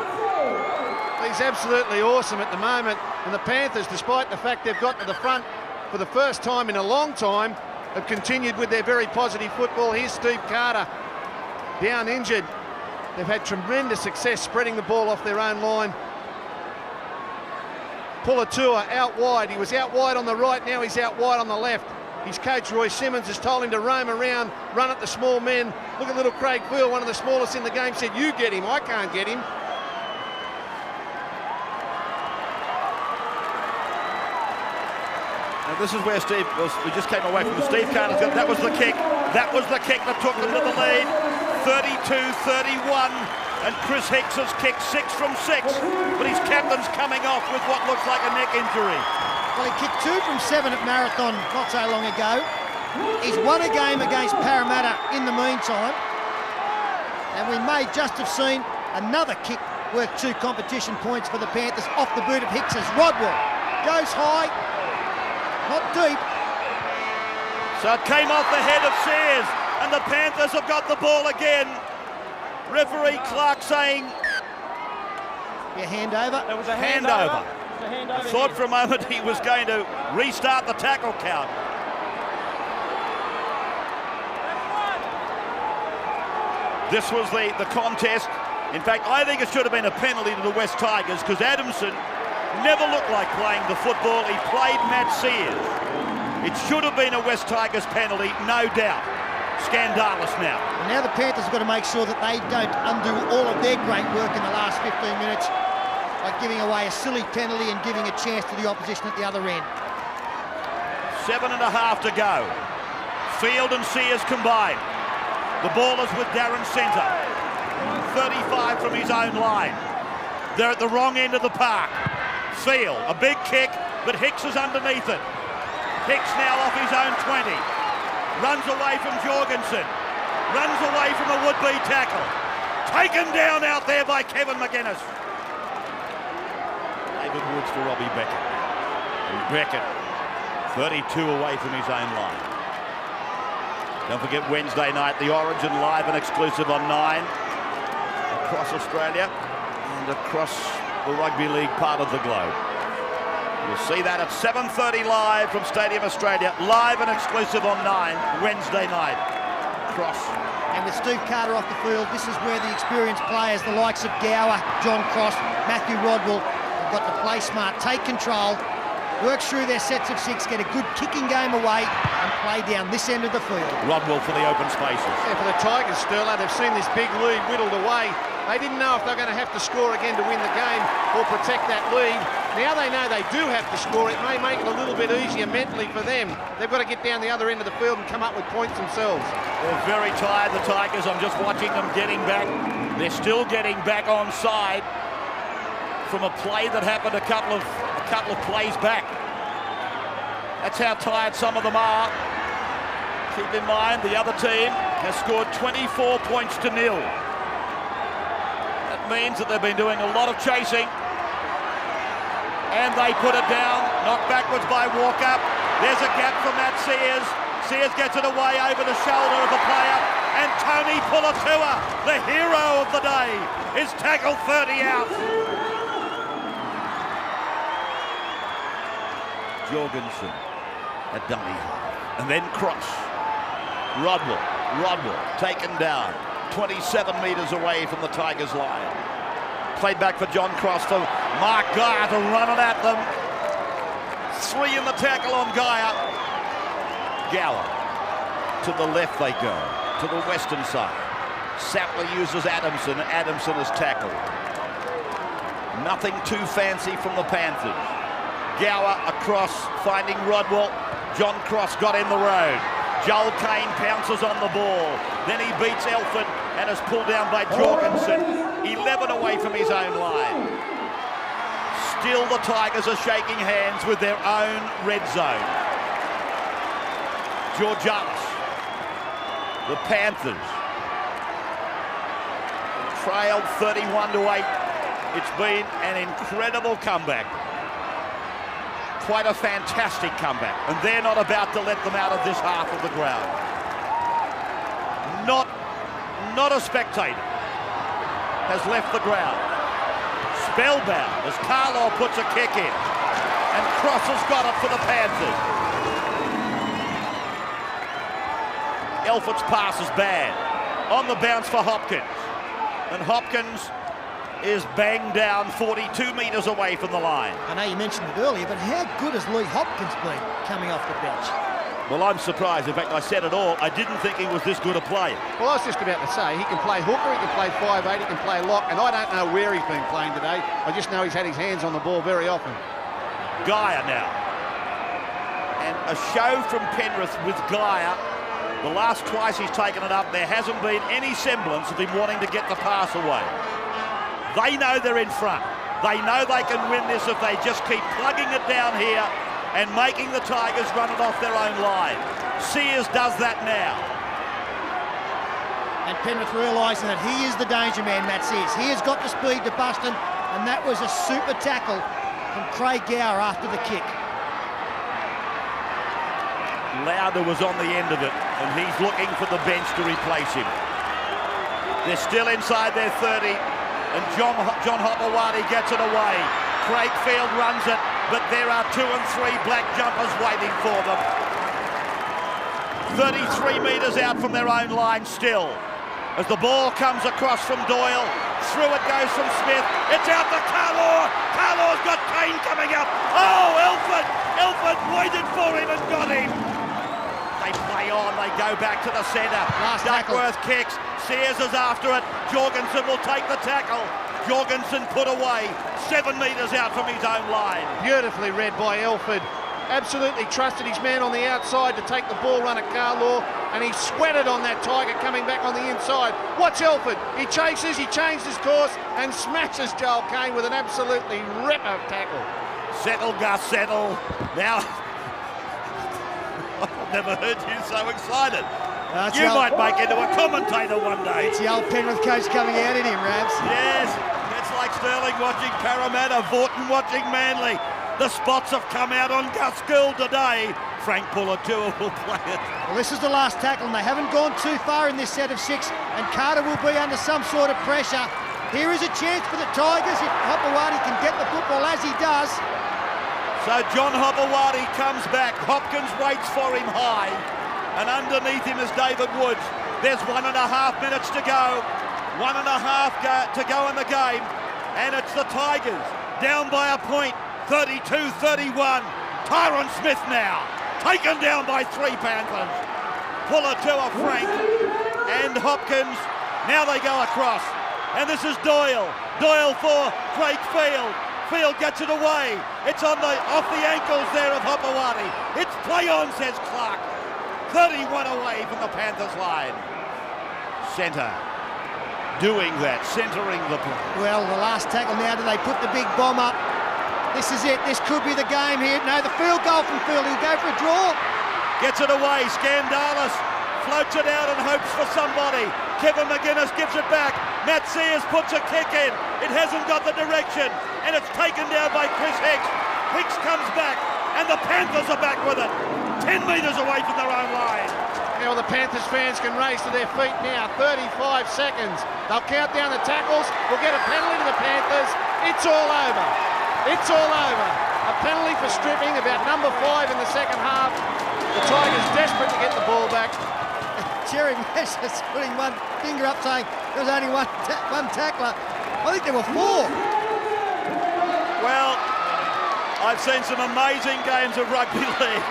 He's absolutely awesome at the moment. And the Panthers, despite the fact they've got to the front for the first time in a long time, have continued with their very positive football. Here's Steve Carter, down injured. They've had tremendous success spreading the ball off their own line. Pulatua out wide. He was out wide on the right, now he's out wide on the left. His coach, Roy Simmons, has told him to roam around, run at the small men. Look at little Craig Field, one of the smallest in the game, said, "You get him, I can't get him." And this is where we just came away from the Steve Carter. That was the kick. That was the kick that took them to the lead. 32-31. And Chris Hicks has kicked 6 from 6. But his captain's coming off with what looks like a neck injury. Well, he kicked 2 from 7 at Marathon not so long ago. He's won a game against Parramatta in the meantime. And we may just have seen another kick worth 2 competition points for the Panthers off the boot of Hicks's. Rodwell goes high. Not deep. So it came off the head of Sears, and the Panthers have got the ball again. Referee Clark saying... Yeah, handover. It was a handover. handover. I thought for a moment he was going to restart the tackle count. This was the contest. In fact, I think it should have been a penalty to the West Tigers because Adamson never looked like playing the football. He played Matt Sears. It should have been a West Tigers penalty, no doubt. Scandalous now. And now the Panthers have got to make sure that they don't undo all of their great work in the last 15 minutes by giving away a silly penalty and giving a chance to the opposition at the other end. 7.5 to go. Field and Sears combined. The ball is with Darren Centre. 35 from his own line. They're at the wrong end of the park. Field, a big kick, but Hicks is underneath it. Hicks now off his own 20. Runs away from Jorgensen. Runs away from a would-be tackle. Taken down out there by Kevin McGuinness. David Woods for Robbie Beckett. And Beckett, 32 away from his own line. Don't forget Wednesday night, the Origin live and exclusive on 9. Across Australia and across the rugby league part of the globe. You'll see that at 7:30 live from Stadium Australia, live and exclusive on 9 Wednesday night. Cross. And with Steve Carter off the field, this is where the experienced players, the likes of Gower, John Cross, Matthew Rodwell, have got to play smart, take control, work through their sets of 6, get a good kicking game away and play down this end of the field. Rodwell for the open spaces. Yeah, for the Tigers, Sterler, they've seen this big lead whittled away. They didn't know if they're going to have to score again to win the game or protect that lead. Now they know they do have to score. It may make it a little bit easier mentally for them. They've got to get down the other end of the field and come up with points themselves. They're very tired, the Tigers. I'm just watching them getting back. They're still getting back on side from a play that happened a couple of plays back. That's how tired some of them are. Keep in mind, the other team has scored 24 points to 0. That means that they've been doing a lot of chasing. And they put it down, knocked backwards by Walker. There's a gap from Matt Sears. Sears gets it away over the shoulder of a player. And Tony Pulatua, the hero of the day, is tackled 30 out. Jorgensen, a dummy half. And then cross. Rodwell taken down. 27 metres away from the Tigers' line. Played back for John Cross for Mark Geyer to run it at them. 3 in the tackle on Geyer. Gower. To the left they go. To the western side. Sattler uses Adamson. Adamson is tackled. Nothing too fancy from the Panthers. Gower across, finding Rodwell. John Cross got in the road. Joel Kane pounces on the ball. Then he beats Elford and is pulled down by Jorgensen. 11 away from his own line. Still the Tigers are shaking hands with their own red zone. Georgianis. The Panthers trailed 31-8. It's been an incredible comeback. Quite a fantastic comeback. And they're not about to let them out of this half of the ground. Not a spectator has left the ground. Spellbound as Carlo puts a kick in. And Cross has got it for the Panthers. Elford's pass is bad. On the bounce for Hopkins. And Hopkins is banged down 42 metres away from the line. I know you mentioned it earlier, but how good has Lee Hopkins been coming off the bench? Well, I'm surprised. In fact, I said it all. I didn't think he was this good a player. Well, I was just about to say, he can play hooker, he can play 5'8", he can play lock, and I don't know where he's been playing today. I just know he's had his hands on the ball very often. Geyer now. And a show from Penrith with Geyer. The last twice he's taken it up, there hasn't been any semblance of him wanting to get the pass away. They know they're in front. They know they can win this if they just keep plugging it down here and making the Tigers run it off their own line. Sears does that now. And Penrith realising that he is the danger man, Matt Sears. He has got the speed to bust him, and that was a super tackle from Craig Gower after the kick. Lauder was on the end of it, and he's looking for the bench to replace him. They're still inside their 30. And John Hopewadi gets it away. Craig Field runs it, but there are 2 and 3 black jumpers waiting for them. 33 metres out from their own line still. As the ball comes across from Doyle, through it goes from Smith. It's out to Carlaw. Carlaw's got Kane coming up. Oh, Elford! Elford waited for him and got him. They play on, they go back to the centre. Duckworth kicks. Sears is after it. Jorgensen will take the tackle. Jorgensen put away 7 metres out from his own line. Beautifully read by Elford. Absolutely trusted his man on the outside to take the ball run at Carlaw, and he sweated on that Tiger coming back on the inside. Watch Elford. He chases, he changed his course and smashes Joel Kane with an absolutely ripper tackle. Settle, Gus, settle. Now, I've never heard you so excited. You might make into a commentator one day. It's the old Penrith coach coming out in him, Rabs. Yes, it's like Sterling watching Parramatta, Vorton watching Manly. The spots have come out on Gus Gould today. Frank Pulatua will play it. Well, this is the last tackle, and they haven't gone too far in this set of 6, and Carter will be under some sort of pressure. Here is a chance for the Tigers if Hopewadi can get the football as he does. So John Hopewadi comes back. Hopkins waits for him high. And underneath him is David Woods. There's 1.5 minutes to go. 1.5 to go in the game. And it's the Tigers down by a point. 32-31. Tyron Smith now. Taken down by 3 Panthers. Pulatua, Frank and Hopkins. Now they go across. And this is Doyle. Doyle for Craig Field. Field gets it away. It's off the ankles there of Hopewadi. It's play on, says Clark. 31 away from the Panthers line. Centre doing that, centering the play. Well, the last tackle now, do they put the big bomb up? This is it, this could be the game here. No, the field goal from Field, he'll go for a draw. Gets it away, Scandalis floats it out and hopes for somebody. Kevin McGuinness gives it back. Matt Sears puts a kick in. It hasn't got the direction, and it's taken down by Chris Hicks. Hicks comes back, and the Panthers are back with it. 10 metres away from their own line. Now the Panthers fans can race to their feet now. 35 seconds. They'll count down the tackles. We'll get a penalty to the Panthers. It's all over. It's all over. A penalty for stripping, about number 5 in the second half. The Tigers desperate to get the ball back. Jerry Mesh is putting one finger up saying there was only one tackler. I think there were 4. Well, I've seen some amazing games of rugby league.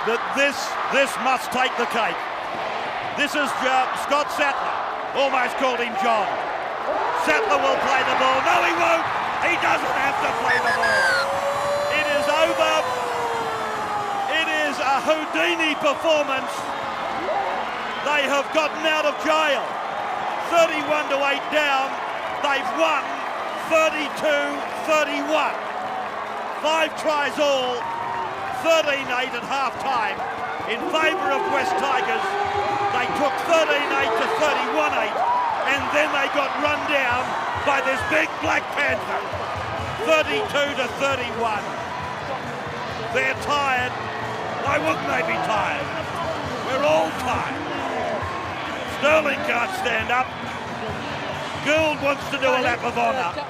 That this must take the cake. This is Scott Sattler. Almost called him John. Sattler will play the ball. No, he won't. He doesn't have to play the ball. It is over. It is a Houdini performance. They have gotten out of jail. 31-8 down. They've won 32-31. 5 tries all. 13-8 at half-time in favour of West Tigers. They took 13-8 to 31-8, and then they got run down by this big Black Panther. 32-31. They're tired. Why wouldn't they be tired? We're all tired. Sterling can't stand up. Gould wants to do a lap of honour.